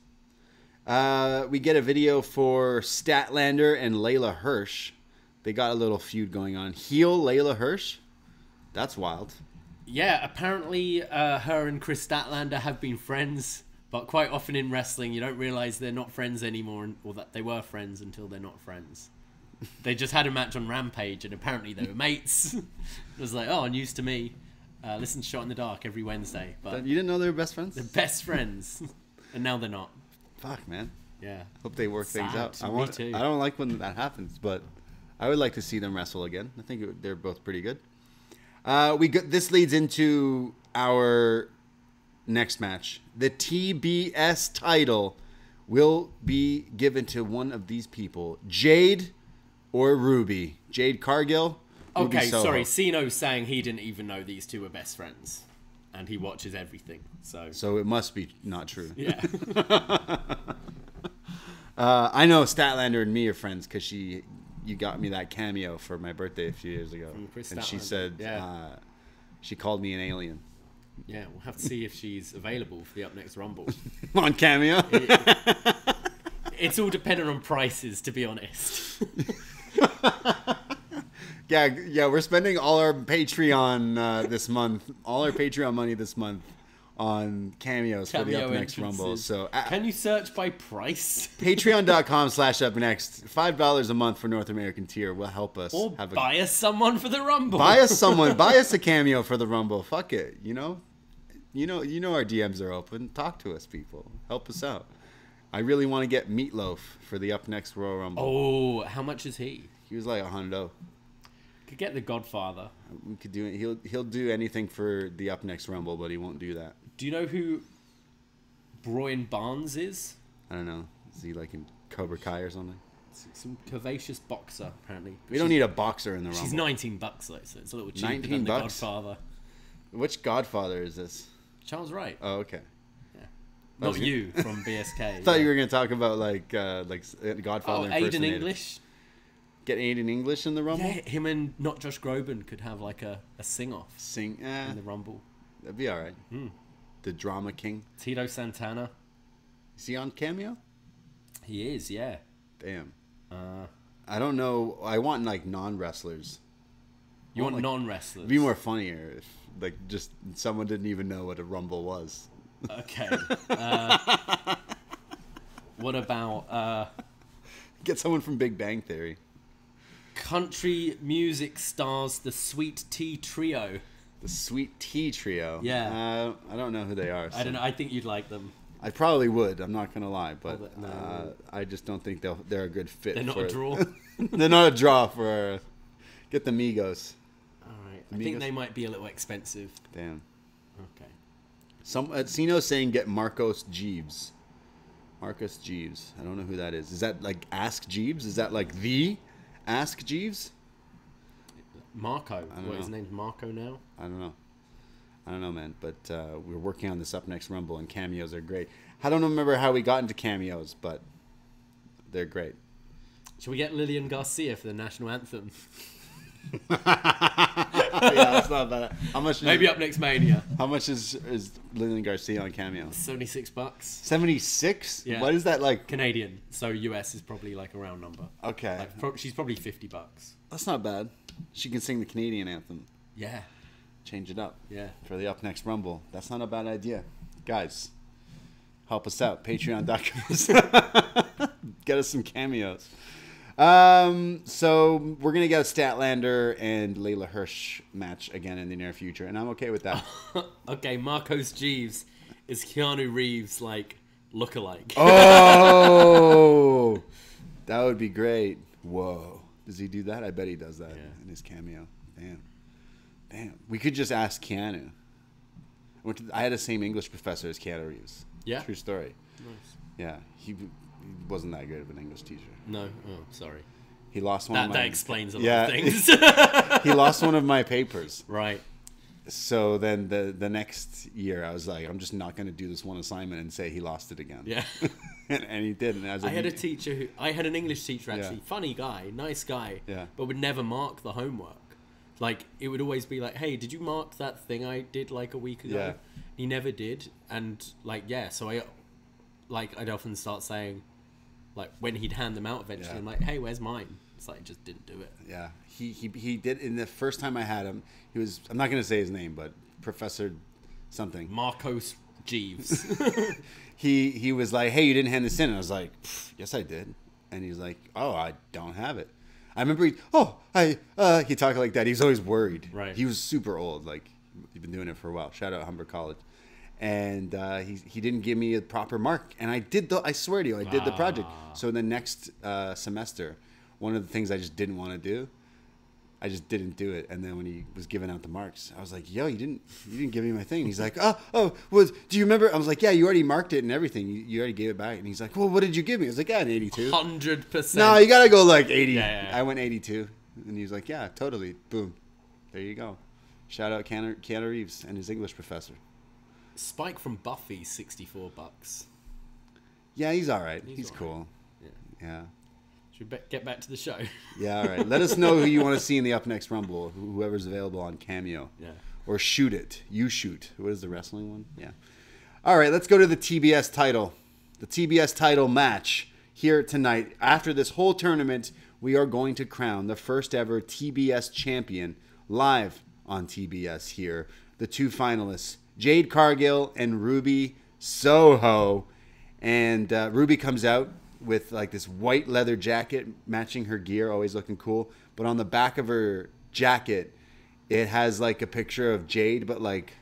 We get a video for Statlander and Layla Hirsch. They got a little feud going on. Heel Layla Hirsch? That's wild. Yeah, apparently her and Chris Statlander have been friends, but quite often in wrestling you don't realise they're not friends anymore, or that they were friends until they're not friends. They just had a match on Rampage and apparently they were mates. It was like, oh, news to me. Listen to Shot in the Dark every Wednesday. But you didn't know they were best friends? They're best friends. And now they're not. Fuck, man. Yeah. Hope they work things out. Me too. I don't like when that happens, but I would like to see them wrestle again. I think they're both pretty good. This leads into our next match. The TBS title will be given to one of these people, Jade or Ruby. Jade Cargill. Ruby Okay, Soho. sorry. Siino's saying he didn't even know these two were best friends, and he watches everything. So it must be not true. Yeah. I know Statlander and me are friends because you got me that cameo for my birthday a few years ago, and she said she called me an alien. Yeah, we'll have to see if she's available for the UpNXT Rumble. On Cameo? It's all dependent on prices, to be honest. Yeah, we're spending all our Patreon this month, all our Patreon money this month on cameos for the UpNXT Rumble. So can you search by price? Patreon.com/UpNXT. $5 a month for North American tier will help us. Or buy us someone for the Rumble. Buy us a cameo for the Rumble. Fuck it. You know our DMs are open. Talk to us, people. Help us out. I really want to get Meatloaf for the UpNXT Royal Rumble. Oh, how much is he? He was like $100. Could get the Godfather. We could do it. He'll do anything for the UpNXT Rumble, but he won't do that. Do you know who Bryan Barnes is? I don't know. Is he like in Cobra Kai or something? Some curvaceous boxer, apparently. We don't need a boxer in the Rumble. She's $19 though, so it's a little cheaper than the Godfather. Which Godfather is this? Charles Wright. Oh, okay. Yeah. Not you from BSK. I thought you were going to talk about like Godfather impersonator. Aiden English. Get Aiden English in the Rumble? Yeah, him and not Josh Groban could have like a sing-off in the Rumble. That'd be all right. The Drama King. Tito Santana. Is he on Cameo? He is, yeah. Damn. I don't know. I want like non-wrestlers. You want non-wrestlers? It'd be more funnier if like just someone didn't even know what a Rumble was. Okay. What about... Get someone from Big Bang Theory. Country music stars the Sweet Tea Trio. The Sweet Tea Trio? Yeah. I don't know who they are. So. I don't know. I think you'd like them. I probably would. I'm not going to lie. But I just don't think they're a good fit. They're not a draw? They're not a draw for... Get the Migos. All right. I think they might be a little expensive. Damn. Okay. Siino's saying get Marcos Jeeves. Marcus Jeeves. I don't know who that is. Is that like Ask Jeeves? Is that like the Ask Jeeves? Marco. His name's Marco now? I don't know, man. But we're working on this UpNXT Rumble, and cameos are great. I don't remember how we got into cameos, but they're great. Should we get Lillian Garcia for the national anthem? Yeah, that's not bad. How much? Maybe UpNXT Mania. How much is Lillian Garcia on Cameo? $76. 76? Yeah. What is that like? Canadian. So US is probably like a round number. Okay. She's probably $50. That's not bad. She can sing the Canadian anthem. Yeah. Change it up. Yeah. For the UpNXT Rumble. That's not a bad idea. Guys, help us out. Patreon.com. Get us some cameos. So we're going to get a Statlander and Layla Hirsch match again in the near future, and I'm okay with that. Okay, Marcos Jeeves is Keanu Reeves, like, lookalike. Oh! That would be great. Whoa. Does he do that? I bet he does that in his cameo. Damn. We could just ask Keanu. I had the same English professor as Keanu Reeves. Yeah? True story. Nice. Yeah. He wasn't that good of an English teacher. No? Oh, sorry. He lost one of my... That explains a lot of things. He lost one of my papers. Right. So then the next year, I was like, I'm just not going to do this one assignment and say he lost it again. Yeah. and he did. And I had an English teacher, actually. Funny guy, nice guy. Yeah. But would never mark the homework. Like, it would always be like, hey, did you mark that thing I did like a week ago? Yeah. He never did. And like, yeah, so I'd often start saying, like, when he'd hand them out eventually, I'm like, hey, where's mine? It's like, just didn't do it. Yeah. He did. In the first time I had him, he was, I'm not going to say his name, but Professor something. Marcos Jeeves. He was like, hey, you didn't hand this in. And I was like, yes, I did. And he's like, oh, I don't have it. I remember he talked like that. He was always worried. Right. He was super old. Like, he'd been doing it for a while. Shout out Humber College. And he didn't give me a proper mark. And I swear to you, I did the project. So the next semester, one of the things I just didn't want to do, I just didn't do it. And then when he was giving out the marks, I was like, yo, you didn't give me my thing. He's like, do you remember? I was like, yeah, you already marked it and everything. You already gave it back. And he's like, well, what did you give me? I was like, yeah, an 82. 100%. No, you got to go like 80. Yeah. I went 82. And he was like, yeah, totally. Boom. There you go. Shout out Keanu Reeves and his English professor. Spike from Buffy, $64. Yeah, he's all right. He's cool. Yeah. Should we get back to the show? Yeah, all right. Let us know who you want to see in the UpNXT Rumble, whoever's available on Cameo. Yeah. Or Shoot It. You Shoot. What is the wrestling one? Yeah. All right, let's go to the TBS title. The TBS title match here tonight. After this whole tournament, we are going to crown the first ever TBS champion live on TBS here. The two finalists, Jade Cargill and Ruby Soho. And Ruby comes out with like this white leather jacket matching her gear, always looking cool. But on the back of her jacket, it has like a picture of Jade, but like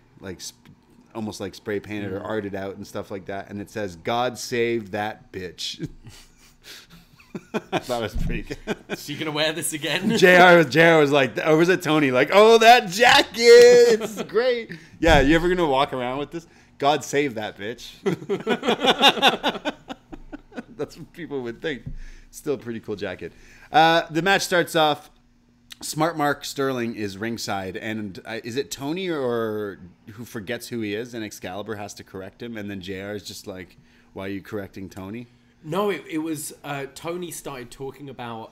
almost like spray painted or arted out and stuff like that. And it says, "God save that bitch." I thought it was pretty good. Is she gonna wear this again? JR was like, or was it Tony? Like, oh, that jacket, it's great. Yeah, you ever gonna walk around with this? God save that bitch. That's what people would think. Still a pretty cool jacket. The match starts off. Smart Mark Sterling is ringside, and is it Tony or who forgets who he is, and Excalibur has to correct him, and then JR is just like, "Why are you correcting Tony?" No, it was Tony started talking about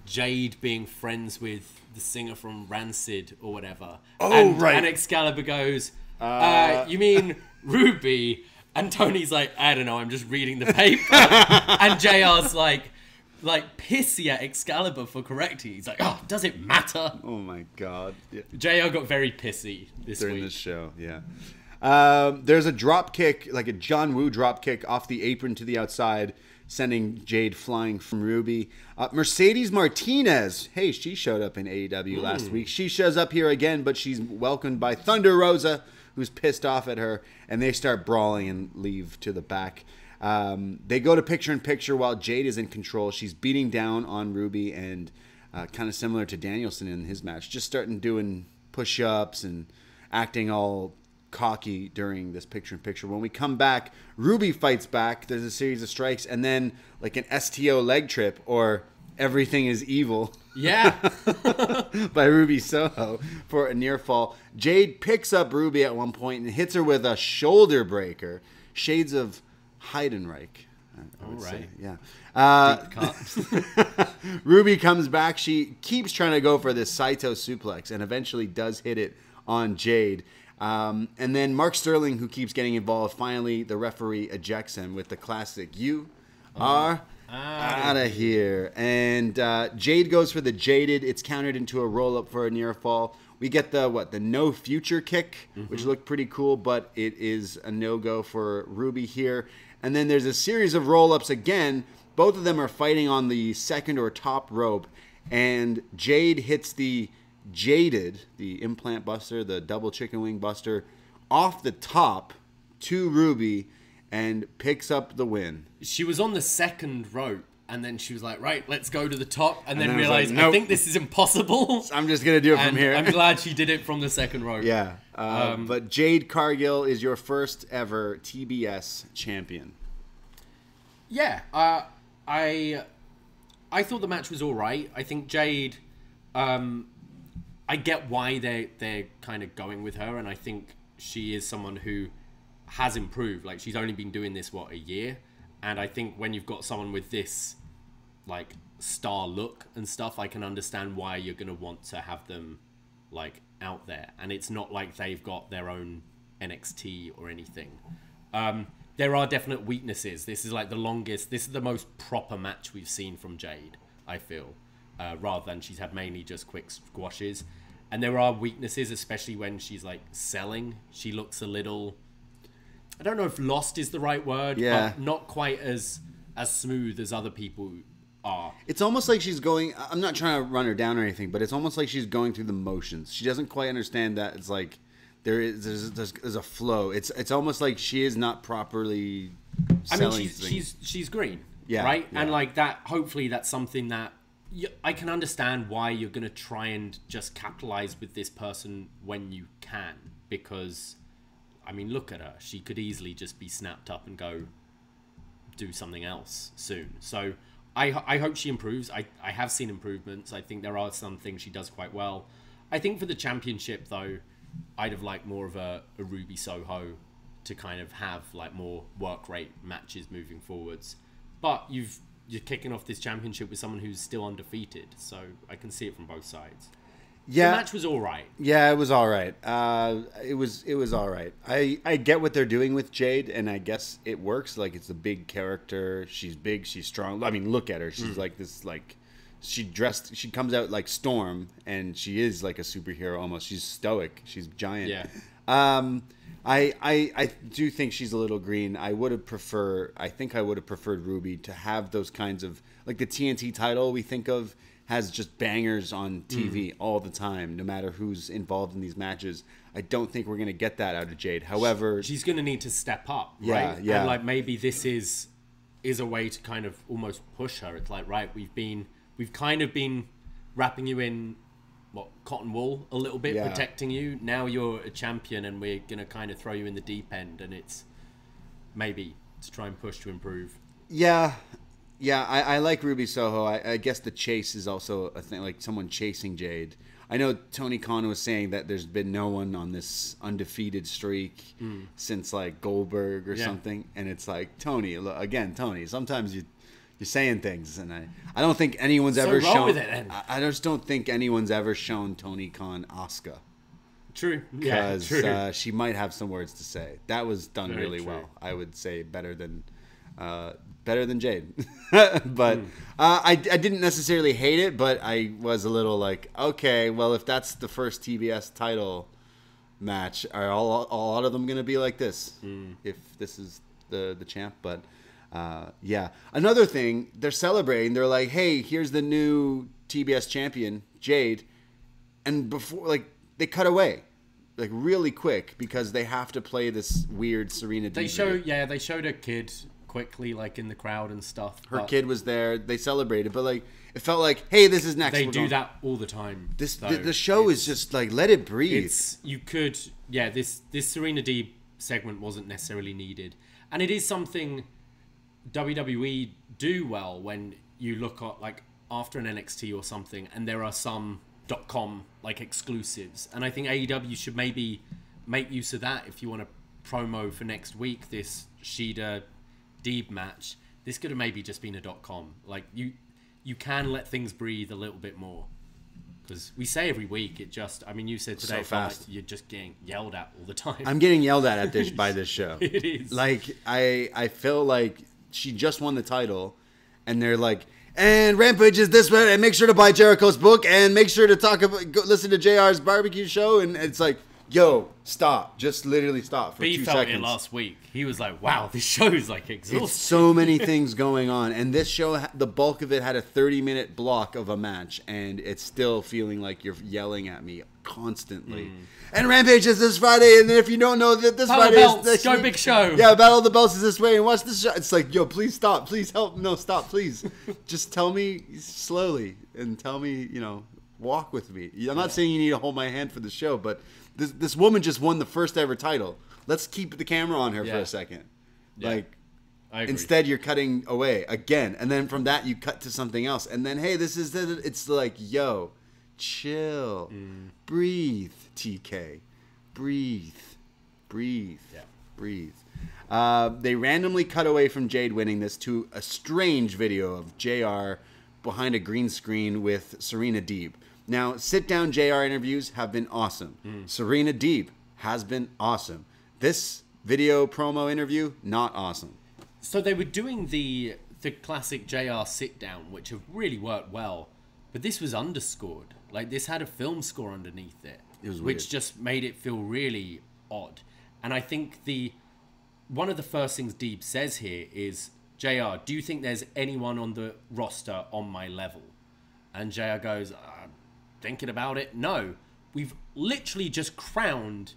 Jade being friends with the singer from Rancid or whatever. Oh, right. And Excalibur goes, "You mean Ruby?" And Tony's like, "I don't know, I'm just reading the paper." And JR's like pissy at Excalibur for correcting. He's like, "Oh, does it matter?" Oh my god. Yeah. JR got very pissy during week. this show, yeah. There's a drop kick, like a John Woo drop kick off the apron to the outside, sending Jade flying from Ruby. Mercedes Martinez, hey, she showed up in AEW last week. She shows up here again, but she's welcomed by Thunder Rosa, who's pissed off at her, and they start brawling and leave to the back. They go to picture-in-picture while Jade is in control. She's beating down on Ruby, and kind of similar to Danielson in his match, just starting doing push-ups and acting all cocky during this picture-in-picture. When we come back, Ruby fights back. There's a series of strikes, and then like an STO leg trip, or Everything is Evil. Yeah. By Ruby Soho for a near fall. Jade picks up Ruby at one point and hits her with a shoulder breaker. Shades of Heidenreich, I would say. Yeah. Ruby comes back. She keeps trying to go for this Saito suplex and eventually does hit it on Jade. And then Mark Sterling, who keeps getting involved, finally the referee ejects him with the classic, "You are out of here." And Jade goes for the Jaded. It's countered into a roll-up for a near fall. We get the no future kick, which looked pretty cool, but it is a no-go for Ruby here. And then there's a series of roll-ups again. Both of them are fighting on the second or top rope. And Jade hits the Jaded, the implant buster, the double chicken wing buster, off the top to Ruby and picks up the win. She was on the second rope, and then she was like, "Right, let's go to the top," and then realized, like, nope. "I think this is impossible. I'm just going to do it from here." I'm glad she did it from the second rope. Yeah. But Jade Cargill is your first ever TBS champion. Yeah. I thought the match was all right. I think Jade, I get why they're kind of going with her, and I think she is someone who has improved. Like, she's only been doing this, a year? And I think when you've got someone with this, like, star look and stuff, I can understand why you're going to want to have them, like, out there. And it's not like they've got their own NXT or anything. There are definite weaknesses. This is like this is the most proper match we've seen from Jade, I feel, rather than she's had mainly just quick squashes. And there are weaknesses, especially when she's like selling. She looks a little, I don't know if lost is the right word, but not quite as smooth as other people are. It's almost like she's going, I'm not trying to run her down or anything, but it's almost like she's going through the motions. She doesn't quite understand that it's like there's a flow. It's almost like she is not properly selling. I mean, she's green, right? Yeah. And like that, hopefully that's something that I can understand why you're going to try and just capitalize with this person when you can, because I mean, look at her. She could easily just be snapped up and go do something else soon. So I hope she improves. I have seen improvements. I think there are some things she does quite well. I think for the championship, though, I'd have liked more of a Ruby Soho to kind of have like more work rate matches moving forwards. But you're kicking off this championship with someone who's still undefeated, so I can see it from both sides. Yeah, the match was all right. Yeah, it was all right. It was all right. I get what they're doing with Jade, and I guess it works. Like, it's a big character. She's big. She's strong. I mean, look at her. She's like this. Like, she comes out like Storm, and she is like a superhero almost. She's stoic. She's giant. Yeah. I do think she's a little green. I would have preferred Ruby to have those kinds of, like, the TNT title we think of has just bangers on TV all the time, no matter who's involved in these matches. I don't think we're going to get that out of Jade. However, she's going to need to step up, right? Yeah. And like maybe this is a way to kind of almost push her. It's like, right, we've kind of been wrapping you in cotton wool a little bit, protecting you. Now you're a champion, and we're going to kind of throw you in the deep end, and it's maybe to try and push to improve. Yeah, I like Ruby Soho. I guess the chase is also a thing, like someone chasing Jade. I know Tony Khan was saying that there's been no one on this undefeated streak since like Goldberg or something, and it's like, Tony, sometimes you're saying things, and I don't think anyone's ever shown. With it, then. I just don't think anyone's ever shown Tony Khan Asuka. True, because she might have some words to say. That was done Very really true. well. I would say better than Jade. But I didn't necessarily hate it, but I was a little like, okay, well, if that's the first TBS title match, are all a lot of them going to be like this? If this is the champ? But yeah. Another thing, they're celebrating. They're like, hey, here's the new TBS champion, Jade. And before, like, they cut away. Like, really quick, because they have to play this weird Serena Deeb. They showed a kid quickly, like, in the crowd and stuff. Her kid was there. They celebrated, but like, it felt like, hey, this is next. They do that all the time. The show is just like, let it breathe. This Serena Deeb segment wasn't necessarily needed, and it is something WWE do well when you look at, like, after an NXT or something, and there are some .com like exclusives, and I think AEW should maybe make use of that if you want to promo for next week this Shida Deeb match. This could have maybe just been a .com. Like, you can let things breathe a little bit more, because we say every week, it just, I mean, you said today, so fast. Like, you're just getting yelled at all the time. I'm getting yelled at by this show. It is. Like, I feel like she just won the title, and they're like, and Rampage is this way, and make sure to buy Jericho's book, and make sure to listen to JR's barbecue show, and it's like, yo, stop. Just literally stop for 2 seconds. He felt it last week. He was like, wow, this show is like exhausting. It's so many things going on, and this show, the bulk of it had a 30-minute block of a match, and it's still feeling like you're yelling at me constantly. And Rampage is this Friday, and if you don't know that this Friday is this go big show. Yeah, Battle of the Belts is this way, and watch this show. It's like, yo, please stop, please help. No, stop, please. Just tell me slowly, and tell me, walk with me. I'm not saying you need to hold my hand for the show, but this woman just won the first ever title. Let's keep the camera on her for a second. Yeah. Like, Instead, you're cutting away again. And then from that, you cut to something else. And then, hey, it's like, yo, chill. Breathe, TK. Breathe. Yeah. Breathe. They randomly cut away from Jade winning this to a strange video of JR behind a green screen with Serena Deeb. Now, sit-down JR interviews have been awesome. Serena Deeb has been awesome. This video promo interview, not awesome. So they were doing the classic JR sit-down, which have really worked well. But this was underscored. Like, this had a film score underneath it. It was weird. Which just made it feel really odd. And I think one of the first things Deeb says here is, JR, do you think there's anyone on the roster on my level? And JR goes, thinking about it, no. We've literally just crowned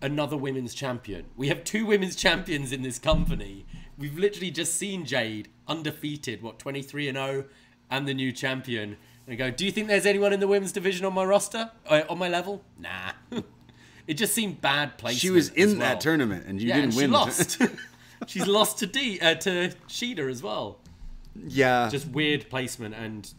another women's champion. We have 2 women's champions in this company. We've literally just seen Jade undefeated, 23-0, and the new champion. And I go, do you think there's anyone in the women's division on my roster? On my level? Nah. It just seemed bad placement. She was in that tournament, and you didn't win. She lost. She's lost to Shida as well. Yeah. Just weird placement, and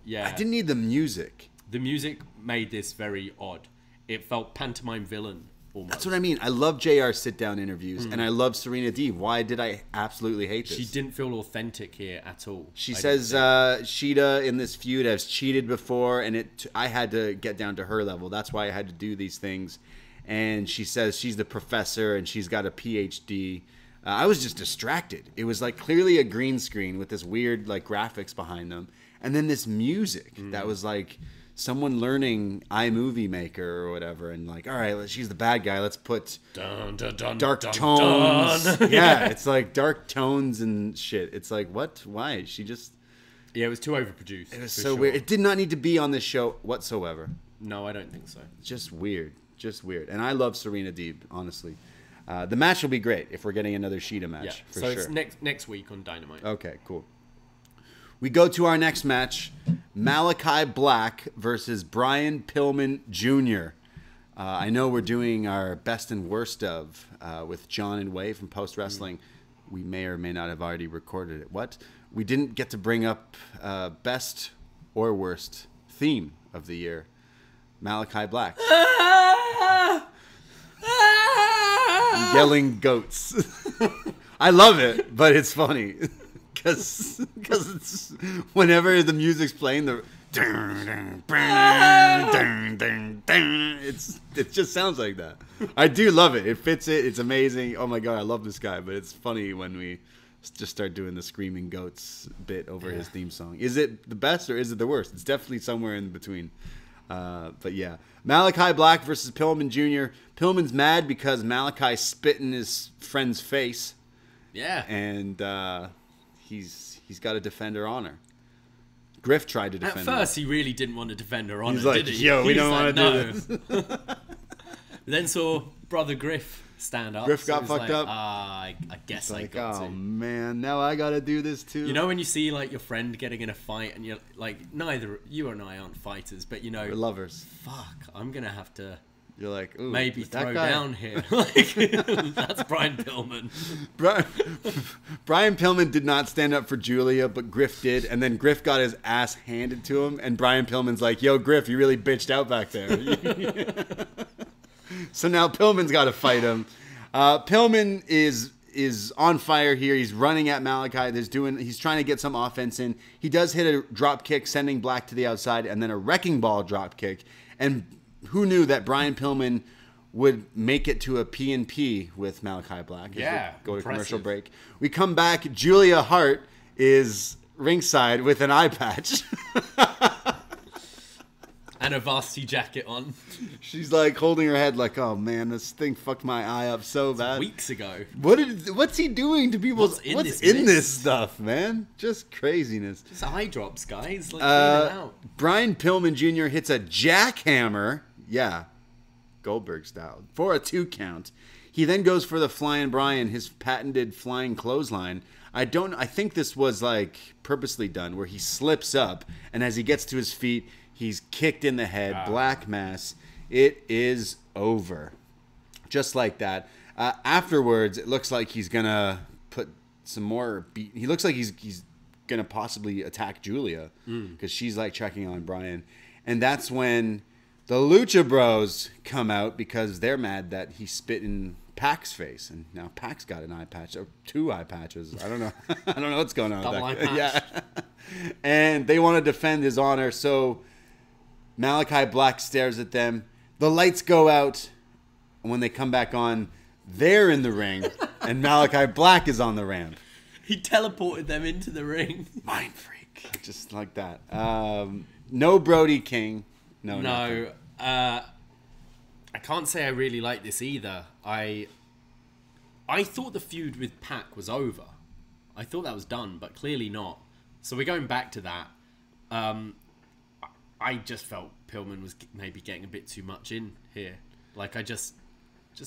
yeah. I didn't need the music. The music made this very odd. It felt pantomime villain almost. That's what I mean. I love JR sit-down interviews, and I love Serena Deeb. Why did I absolutely hate this? She didn't feel authentic here at all. She says Shida in this feud has cheated before, and I had to get down to her level. That's why I had to do these things. And she says she's the professor, and she's got a PhD. I was just distracted. It was like clearly a green screen with this weird like graphics behind them, and then this music that was like someone learning iMovie Maker or whatever, and like, all right, she's the bad guy. Let's put dark tones. Yeah, it's like dark tones and shit. It's like, what? Why? She just... Yeah, it was too overproduced. It was so weird. It did not need to be on this show whatsoever. No, I don't think so. Just weird. Just weird. And I love Serena Deeb, honestly. The match will be great if we're getting another Shida match. Yeah. So it's next week on Dynamite. Okay, cool. We go to our next match, Malakai Black versus Bryan Pillman Jr. I know we're doing our best and worst of with John and Wei from Post Wrestling. We may or may not have already recorded it. What? We didn't get to bring up best or worst theme of the year, Malakai Black. Yelling goats. I love it, but it's funny. Because it's whenever the music's playing, it just sounds like that. I do love it. It fits it. It's amazing. Oh my god, I love this guy. But it's funny when we just start doing the screaming goats bit over his theme song. Is it the best or is it the worst? It's definitely somewhere in between. But yeah, Malakai Black versus Pillman Jr. Pillman's mad because Malakai spit in his friend's face. Yeah, and he's got to defend her honor. Griff tried to defend her. At first, he really didn't want to defend her honor, He's like, did he? Yo, we don't want to do this. Then saw brother Griff stand up. Griff got fucked up. I guess I got to. Oh man, now I got to do this too. You know when you see like your friend getting in a fight and you're like, neither you and I aren't fighters, but you know, we're lovers. Fuck, I'm gonna have to. You're like, ooh, maybe throw down here. Like, that's Bryan Pillman. Bryan Pillman did not stand up for Julia, but Griff did. And then Griff got his ass handed to him. And Bryan Pillman's like, yo, Griff, you really bitched out back there. So now Pillman's got to fight him. Pillman is on fire here. He's running at Malakai. He's trying to get some offense in. He does hit a drop kick, sending Black to the outside, and then a wrecking ball drop kick. And who knew that Bryan Pillman would make it to a P&P with Malakai Black? Yeah, go to commercial break. We come back. Julia Hart is ringside with an eye patch. And a varsity jacket on. She's like holding her head like, oh man, this thing fucked my eye up so bad. Weeks ago. What's he doing to people? What's in this stuff, man? Just craziness. Just eye drops, guys. Like, clean it out. Bryan Pillman Jr. hits a jackhammer. Yeah, Goldberg style, for a 2 count. He then goes for the Flying Brian, his patented flying clothesline. I think this was like purposely done, where he slips up, and as he gets to his feet, he's kicked in the head. Black mass. It is over. Just like that. Afterwards, it looks like he's gonna put some more beat. He looks like he's gonna possibly attack Julia because she's like checking on Bryan, and that's when the Lucha Bros come out because they're mad that he spit in Pac's face, and now Pac's got an eye patch or 2 eye patches. I don't know. I don't know what's going on. Double eye patch. Yeah, and they want to defend his honor, so Malakai Black stares at them. The lights go out, and when they come back on, they're in the ring, and Malakai Black is on the ramp. He teleported them into the ring. Mind freak. Just like that. No Brody King. No. I can't say I really like this either. I thought the feud with Pac was over. I thought that was done, but clearly not. So we're going back to that. I just felt Pillman was maybe getting a bit too much in here. Like, I just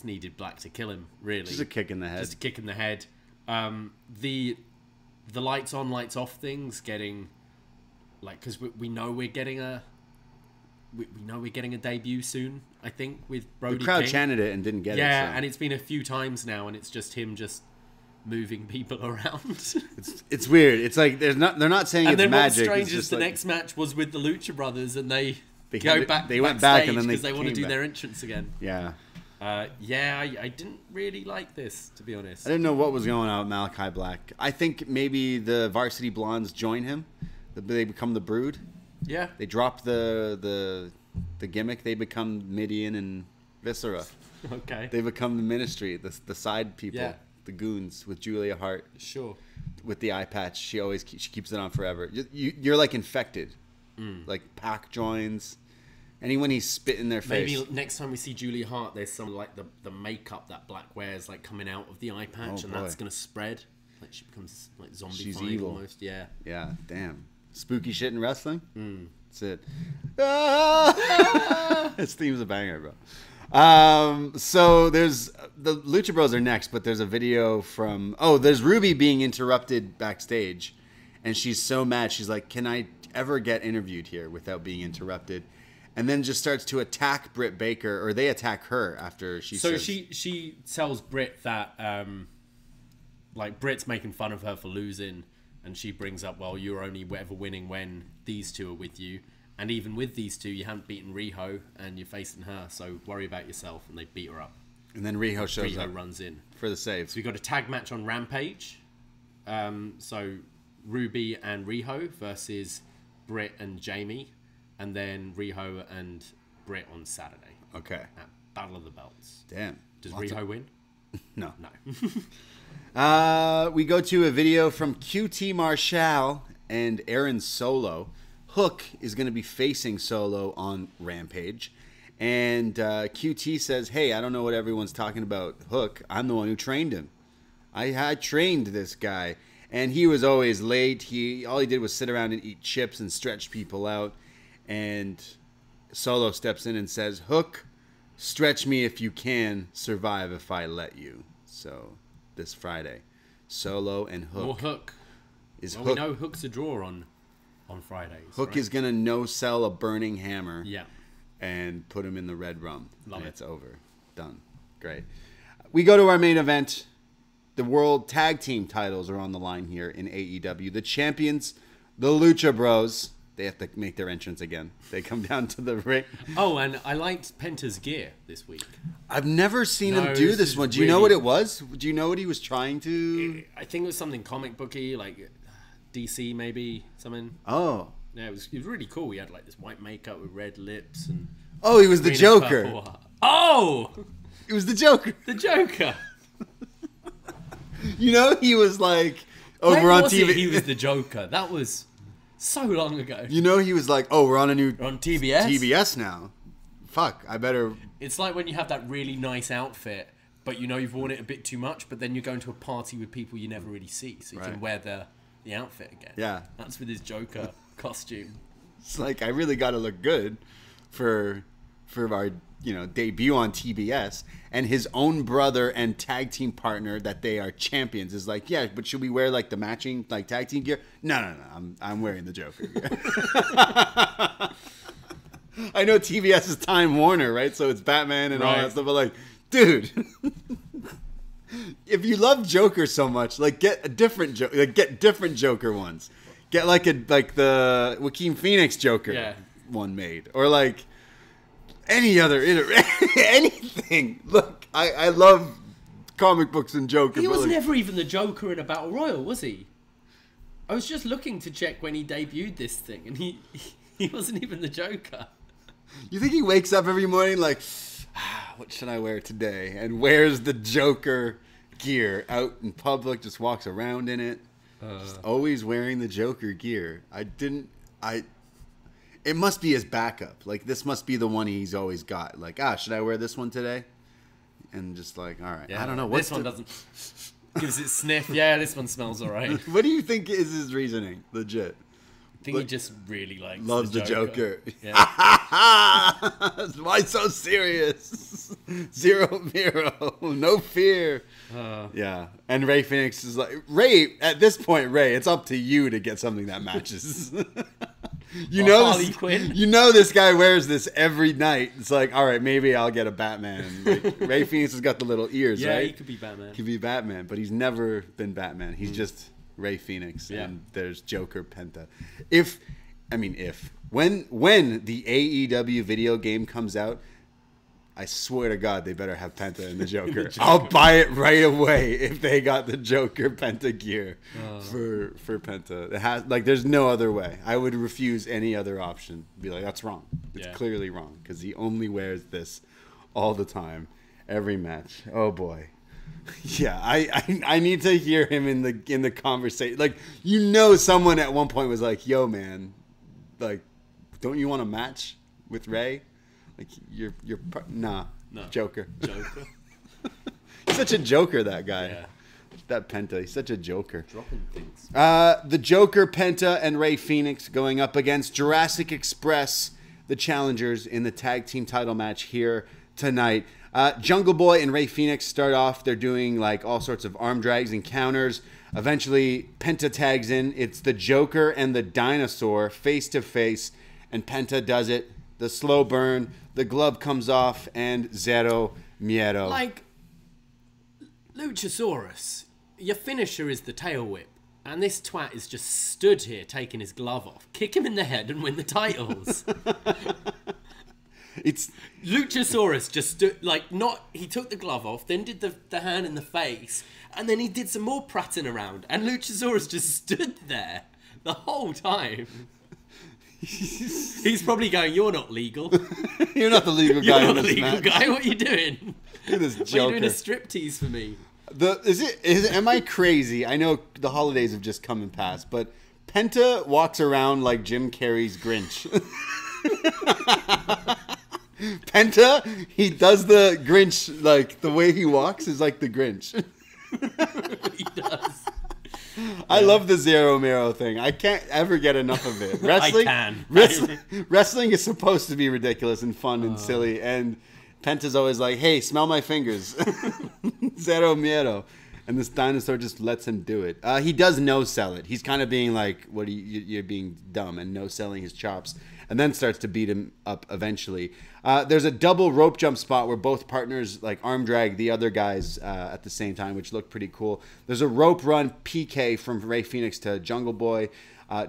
needed Black to kill him, really. Just a kick in the head. Just a kick in the head. The lights on, lights off things getting, like, because we know we're getting a debut soon, I think, with Brody The crowd King. chanted it and didn't get it. Yeah, So. and it's been a few times now, and it's just him just moving people around. It's weird. It's like they're not saying and it's then magic. what's strange it's is just the like, next match was with the Lucha Brothers, and they went backstage back and then because they want to came do back. their entrance again. Yeah. I didn't really like this, to be honest. I didn't know what was going on with Malakai Black. I think maybe the Varsity Blondes join him. They become the Brood. Yeah. They drop the gimmick. They become Midian and Viscera. Okay. They become the Ministry, the side people, Yeah. the goons with Julia Hart. Sure. With the eye patch, she keeps it on forever. You're like infected. Like Pac joins. Anyone he spit in their face. Maybe next time we see Julia Hart, there's some like the makeup that Black wears like coming out of the eye patch, and that's gonna spread. Like she becomes like zombie. She's evil. Almost. Yeah. Yeah. Damn. Spooky shit in wrestling. That's it. His theme's a banger, bro. So there's the Lucha Bros are next, but there's a video from there's Ruby being interrupted backstage, and she's so mad. She's like, "Can I ever get interviewed here without being interrupted?" And then just starts to attack Britt Baker, or they attack her after she. So says, she tells Britt that like Britt's making fun of her for losing, and she brings up, well, you're only ever winning when these two are with you. And even with these two, you haven't beaten Riho, and you're facing her, so worry about yourself. And they beat her up. And then Riho shows up. Riho runs in. For the save. So we got a tag match on Rampage. So Ruby and Riho versus Britt and Jamie. And then Riho and Britt on Saturday. Okay. At Battle of the Belts. Damn. Does Riho win? No. No. We go to a video from QT Marshall and Aaron Solo. Hook is going to be facing Solo on Rampage. And QT says, hey, I don't know what everyone's talking about Hook. I'm the one who trained him. I trained this guy. And he was always late. All he did was sit around and eat chips and stretch people out. And Solo steps in and says, Hook, stretch me if you can, survive if I let you. So this Friday, Solo and Hook. More Hook. Hook. We know Hook's a draw on Fridays. Hook right? is going to no-sell a burning hammer. Yeah. And put him in the red rum. Love and it. It's over. Done. Great. We go to our main event. The World Tag Team titles are on the line here in AEW. The champions, the Lucha Bros, they have to make their entrance again. They come down to the ring. Oh, and I liked Penta's gear this week. I've never seen him do this one. Do you know what it was? Do you know what he was trying to... I think it was something comic booky, like DC maybe, something. Oh. Yeah, it was really cool. He had like this white makeup with red lips and... Oh, he was the Joker. Oh! He was the Joker. The Joker. You know, he was like over on TV. He was the Joker. That was so long ago. You know, he was like, "Oh, we're on a new on TBS. TBS now. Fuck, I better." It's like when you have that really nice outfit, but you know you've worn it a bit too much. But then you're going to a party with people you never really see, so you can wear the outfit again. Yeah, that's with his Joker costume. It's like I really got to look good for our debut on TBS, and his own brother and tag team partner that they are champions is like, yeah, but should we wear like the matching like tag team gear? No, I'm wearing the Joker gear. I know TBS is Time Warner, right? So it's Batman and all that stuff, but like, dude, if you love Joker so much, like get a different Joker, like get different Joker ones. Get like the Joaquin Phoenix Joker one made, or like any other anything. Look, I love comic books and Joker. He was never even the Joker in a battle royal, was he? I was just looking to check when he debuted this thing, and he wasn't even the Joker. You think he wakes up every morning like, what should I wear today? And wears the Joker gear out in public, just walks around in it. Just always wearing the Joker gear. It must be his backup. Like, this must be the one he's always got. Like, should I wear this one today? And just like, all right. Yeah, I don't know. This one doesn't... Gives it sniff. Yeah, this one smells all right. What do you think is his reasoning? Legit. I think he just really loves the Joker. Yeah. Why so serious? Zero Miro. No fear. Yeah. And Rey Fenix is like, at this point, Rey, it's up to you to get something that matches. You know this guy wears this every night. It's like, all right, maybe I'll get a Batman. Like, Rey Fenix has got the little ears, right? Yeah, he could be Batman. He could be Batman, but he's never been Batman. He's just Rey Fenix, and there's Joker Penta. When the AEW video game comes out, I swear to God, they better have Penta and the Joker. I'll buy it right away if they got the Joker Penta gear for Penta. It has there's no other way. I would refuse any other option. Be like, that's wrong. It's clearly wrong because he only wears this all the time, every match. Oh boy. Yeah, I need to hear him in the conversation. Like, someone at one point was like, "Yo, man, like, don't you want a match with Rey? Like, no, Joker. He's such a joker, that guy. Yeah. That Penta, he's such a joker. Dropping things. The Joker, Penta, and Rey Fenix going up against Jurassic Express, the challengers in the tag team title match here tonight. Jungle Boy and Rey Fenix start off. They're doing like all sorts of arm drags and counters. Eventually, Penta tags in. It's the Joker and the Dinosaur face to face, and Penta does it. The slow burn, the glove comes off, and zero miedo. Like, Luchasaurus, your finisher is the tail whip, and this twat is just stood here taking his glove off. Kick him in the head and win the titles. It's Luchasaurus just stood, he took the glove off, then did the hand in the face, and then he did some more prattling around, and Luchasaurus just stood there the whole time. He's probably going, "You're not legal. You're not the legal guy. You're not the legal guy. What are you doing? Look at this Joker. Are you doing a striptease for me?" Am I crazy? I know the holidays have just come and passed, but Penta walks around like Jim Carrey's Grinch. Penta, he does the Grinch, like the way he walks is like the Grinch. He does. I love the Zero Miro thing. I can't ever get enough of it. Wrestling, I can. Wrestling is supposed to be ridiculous and fun and silly, and Penta's always like, "Hey, smell my fingers." Zero Miro. And this dinosaur just lets him do it. He does no-sell it. He's kind of being like, you're being dumb, and no-selling his chops, and then starts to beat him up eventually. There's a double rope jump spot where both partners like arm drag the other guys at the same time, which looked pretty cool. There's a rope run PK from Rey Fenix to Jungle Boy.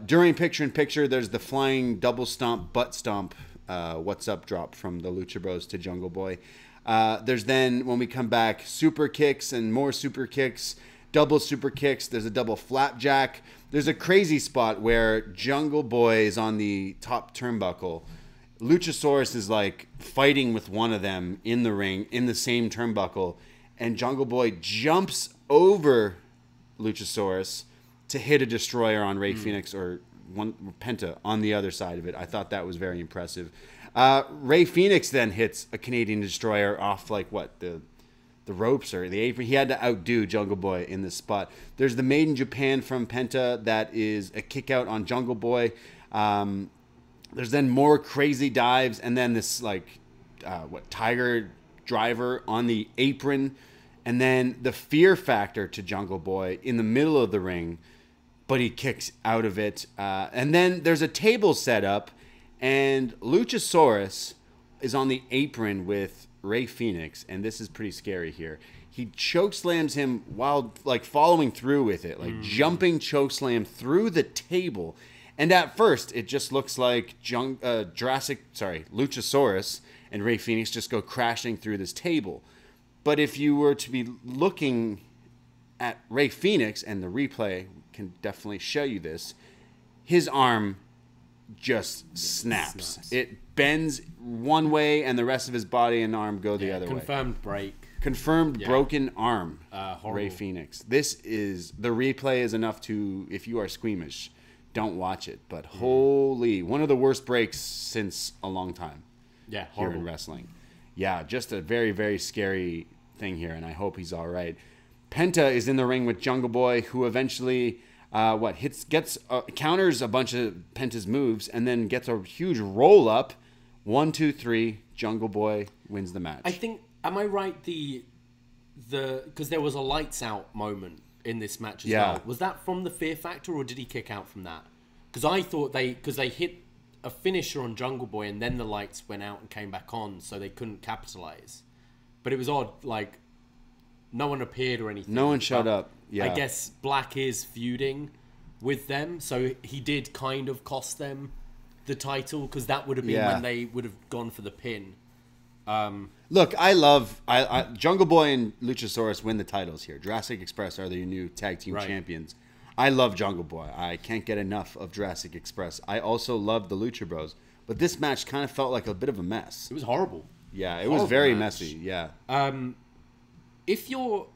During picture-in-picture, there's the flying double stomp, butt stomp, what's up drop from the Lucha Bros to Jungle Boy. There's then, when we come back, super kicks and more super kicks, double super kicks. There's a double flapjack. There's a crazy spot where Jungle Boy is on the top turnbuckle. Luchasaurus is like fighting with one of them in the ring in the same turnbuckle, and Jungle Boy jumps over Luchasaurus to hit a destroyer on Rey Fenix or Penta on the other side of it. I thought that was very impressive. Rey Fenix then hits a Canadian destroyer off the ropes or the apron. He had to outdo Jungle Boy in this spot. There's the Made in Japan from Penta that is a kick out on Jungle Boy. There's then more crazy dives, and then this Tiger Driver on the apron, and then the Fear Factor to Jungle Boy in the middle of the ring, but he kicks out of it. And then there's a table set up, and Luchasaurus is on the apron with Rey Fenix, and this is pretty scary here. he chokeslams him while like following through with it, like jumping chokeslam through the table. And at first, it just looks like Luchasaurus and Rey Fenix just go crashing through this table. But if you were to be looking at Rey Fenix, and the replay can definitely show you this, his arm just snaps. It bends one way, and the rest of his body and arm go the other way. Confirmed break. Confirmed broken arm. Rey Horrible. Fenix. The replay is enough to, if you are squeamish, don't watch it. But holy, one of the worst breaks since a long time. Yeah, here in wrestling. Yeah, just a very, very scary thing here, and I hope he's all right. Penta is in the ring with Jungle Boy, who eventually counters a bunch of Penta's moves, and then gets a huge roll up. 1, 2, 3. Jungle Boy wins the match. I think. Am I right? Because there was a lights out moment in this match as well. Was that from the Fear Factor, or did he kick out from that? Because I thought they hit a finisher on Jungle Boy, and then the lights went out and came back on, so they couldn't capitalize. But it was odd, like no one appeared or anything. No one showed up. Yeah, I guess Black is feuding with them, so he did kind of cost them the title, because that would have been when they would have gone for the pin. Look, I love Jungle Boy and Luchasaurus win the titles here. Jurassic Express are the new tag team champions. I love Jungle Boy. I can't get enough of Jurassic Express. I also love the Lucha Bros. But this match kind of felt like a bit of a mess. It was horrible. Yeah, it was very messy. Yeah. If you're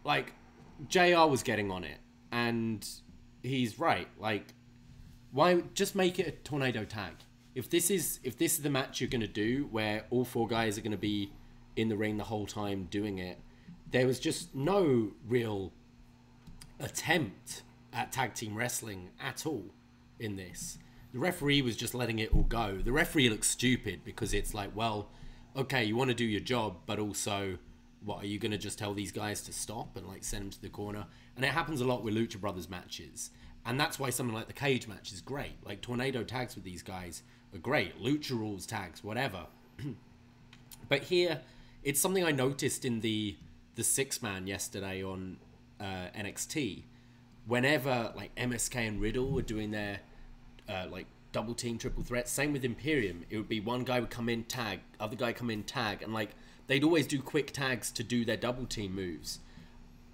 like, JR was getting on it, and he's right. Like, why just make it a tornado tag? If this is the match you're gonna do, where all 4 guys are gonna be in the ring the whole time doing it, there was just no real attempt at tag team wrestling at all in this. The referee was just letting it all go. The referee looks stupid, because it's like, well, okay, you want to do your job, but also, what, are you going to just tell these guys to stop and like send them to the corner? And it happens a lot with Lucha Brothers matches, and that's why something like the cage match is great. Like, tornado tags with these guys are great. Lucha rules tags, whatever. But here, it's something I noticed in the 6-man yesterday on NXT. Whenever like MSK and Riddle were doing their like double team, triple threat, same with Imperium, it would be one guy would come in, tag, other guy come in, tag, and like they'd always do quick tags to do their double team moves.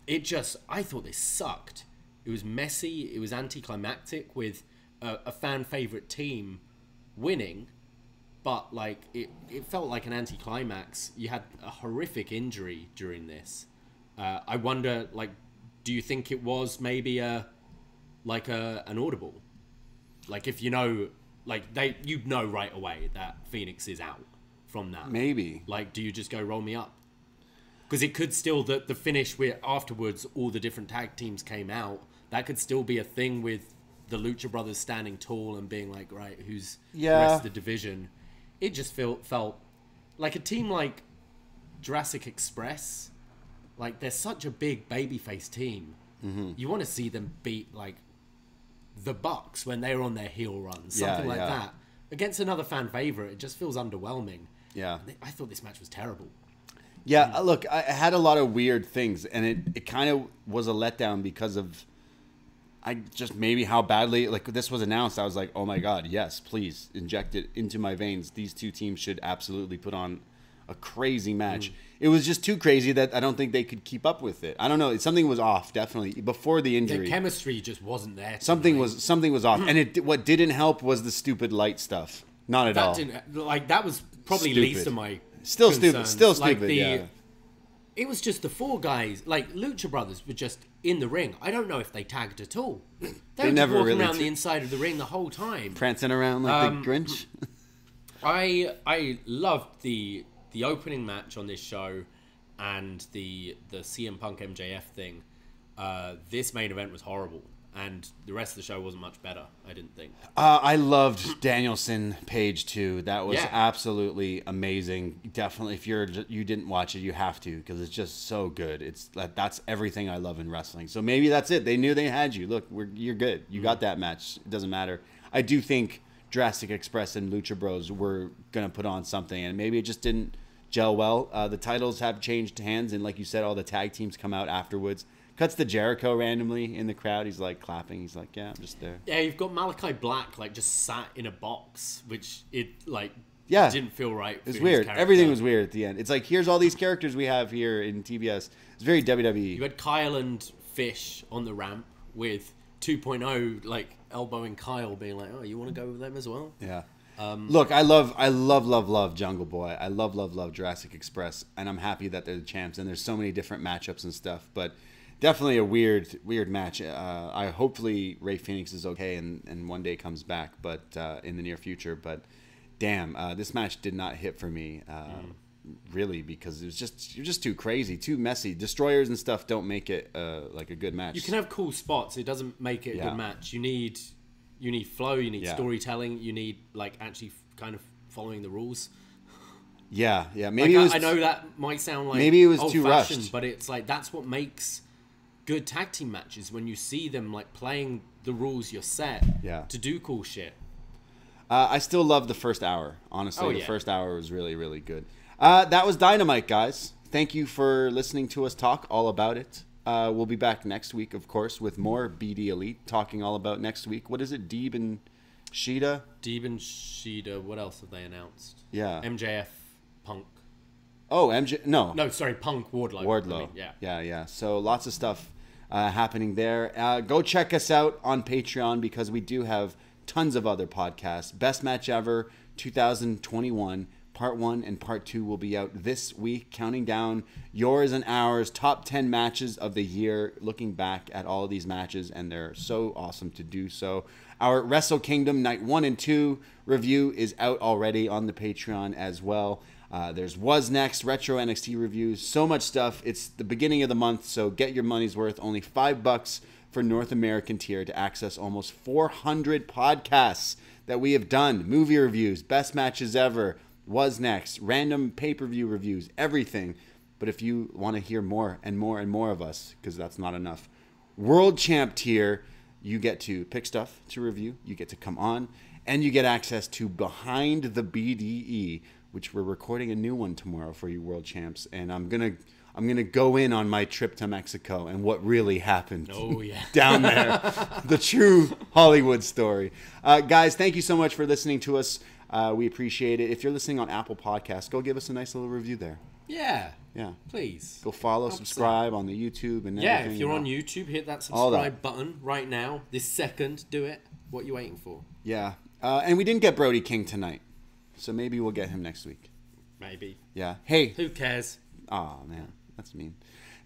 I thought this sucked. It was messy, it was anticlimactic, with a fan favorite team winning, but like it felt like an anticlimax. You had a horrific injury during this. I wonder, like, do you think it was maybe an audible? Like, if you know, like, you'd know right away that Phoenix is out from that. Maybe. Like, do you just go roll me up? Because it could still, the finish where afterwards all the different tag teams came out, that could still be a thing with the Lucha Brothers standing tall and being like, right, who's the rest of the division? It just felt like a team like Jurassic Express. Like, they're such a big babyface team. Mm-hmm. You want to see them beat, like, the Bucks when they were on their heel run. Something like that. Against another fan favorite, it just feels underwhelming. Yeah. I thought this match was terrible. Yeah, look, I had a lot of weird things, and it kind of was a letdown because of maybe how badly, like, this was announced. I was like, oh my God, yes, please inject it into my veins. These two teams should absolutely put on a crazy match. It was just too crazy that I don't think they could keep up with it. I don't know. Something was off, definitely, before the injury. The chemistry just wasn't there. Something was off. And what didn't help was the stupid light stuff. Not at all. That was probably least of my Still concerns. Still stupid, yeah. It was just the 4 guys. Like, Lucha Brothers were just in the ring. I don't know if they tagged at all. They were never just walking around the inside of the ring the whole time. Prancing around like the Grinch. I loved the opening match on this show and the CM Punk MJF thing. This main event was horrible, and the rest of the show wasn't much better, I didn't think. I loved Danielson Page too. That was absolutely amazing. Definitely, if you didn't watch it, you have to, because it's just so good. That's everything I love in wrestling. So maybe that's it. They knew they had you. Look, you're good. You got that match. It doesn't matter. I do think Jurassic Express and Lucha Bros were gonna put on something, and maybe it just didn't gel well. The titles have changed hands, and like you said, all the tag teams come out afterwards. Cuts to Jericho randomly in the crowd. He's like clapping. He's like, yeah, I'm just there. Yeah, you've got Malakai Black like just sat in a box, which it like didn't feel right. It's weird. Everything was weird at the end. It's like, here's all these characters we have here in TBS. It's very WWE. You had Kyle and Fish on the ramp with 2.0 like elbowing Kyle, being like, oh, you want to go with them as well? Yeah. Look, I love Jungle Boy. I love Jurassic Express, and I'm happy that they're the champs. And there's so many different matchups and stuff, but definitely a weird match. I hopefully Rey Fenix is okay and one day comes back, but in the near future. But damn, this match did not hit for me really, because you're just too crazy, too messy. Destroyers and stuff don't make it like a good match. You can have cool spots. It doesn't make it a good match. You need flow. You need storytelling. You need like actually kind of following the rules. Yeah. Maybe like, I know that might sound like maybe it was too rushed, but it's like that's what makes good tag team matches, when you see them like playing the rules you're set to do cool shit. I still love the first hour. Honestly, the first hour was really, really good. That was Dynamite, guys. Thank you for listening to us talk all about it. We'll be back next week, of course, with more BDElite, talking all about next week. What is it? Deeb and Sheeta? Deeb and Sheeta. What else have they announced? Yeah. MJF, Punk. Oh, No, sorry, Punk, Wardlow. I mean, yeah. So lots of stuff happening there. Go check us out on Patreon, because we do have tons of other podcasts. Best Match Ever 2021. Part 1 and Part 2 will be out this week, counting down yours and ours top 10 matches of the year, looking back at all of these matches, and they're so awesome to do so. Our Wrestle Kingdom Night 1 and 2 review is out already on the Patreon as well. There's Was Next, Retro NXT reviews, so much stuff. It's the beginning of the month, so get your money's worth. Only $5 for North American tier to access almost 400 podcasts that we have done. Movie reviews, best matches ever, Was Next, random pay-per-view reviews, everything. But if you want to hear more and more and more of us, because that's not enough, World Champ tier, you get to pick stuff to review, you get to come on, and you get access to Behind the BDE, which we're recording a new one tomorrow for you World Champs. And I'm gonna go in on my trip to Mexico and what really happened down there. The true Hollywood story. Guys, thank you so much for listening to us. We appreciate it. If you're listening on Apple Podcasts, go give us a nice little review there. Yeah. Yeah. Please. Go follow, subscribe on the YouTube and everything. Yeah, if you're on YouTube, hit that subscribe button right now. This second, do it. What are you waiting for? Yeah. And we didn't get Brody King tonight, so maybe we'll get him next week. Maybe. Yeah. Hey. Who cares? Oh, man. That's mean.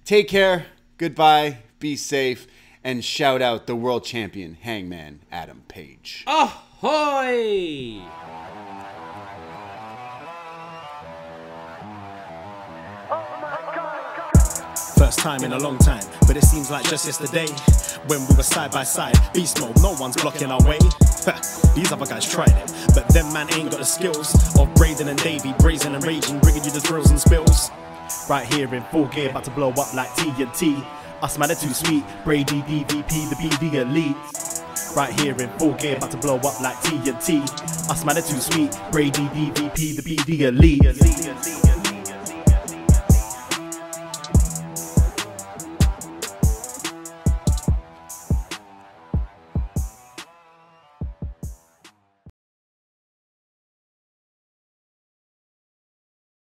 Take care. Goodbye. Be safe. And shout out the world champion, Hangman Adam Page. Ahoy! First time in a long time, but it seems like just yesterday when we were side by side. Beast mode, no one's blocking our way. These other guys tried it, but them man ain't got the skills of Braden and Davie, brazen and raging, bringing you the thrills and spills. Right here in full gear, about to blow up like TNT. Us man are too sweet, Brady, DVP, the BDElite. Right here in full gear, about to blow up like TNT. Us man are too sweet, Brady, DVP, the BDElite.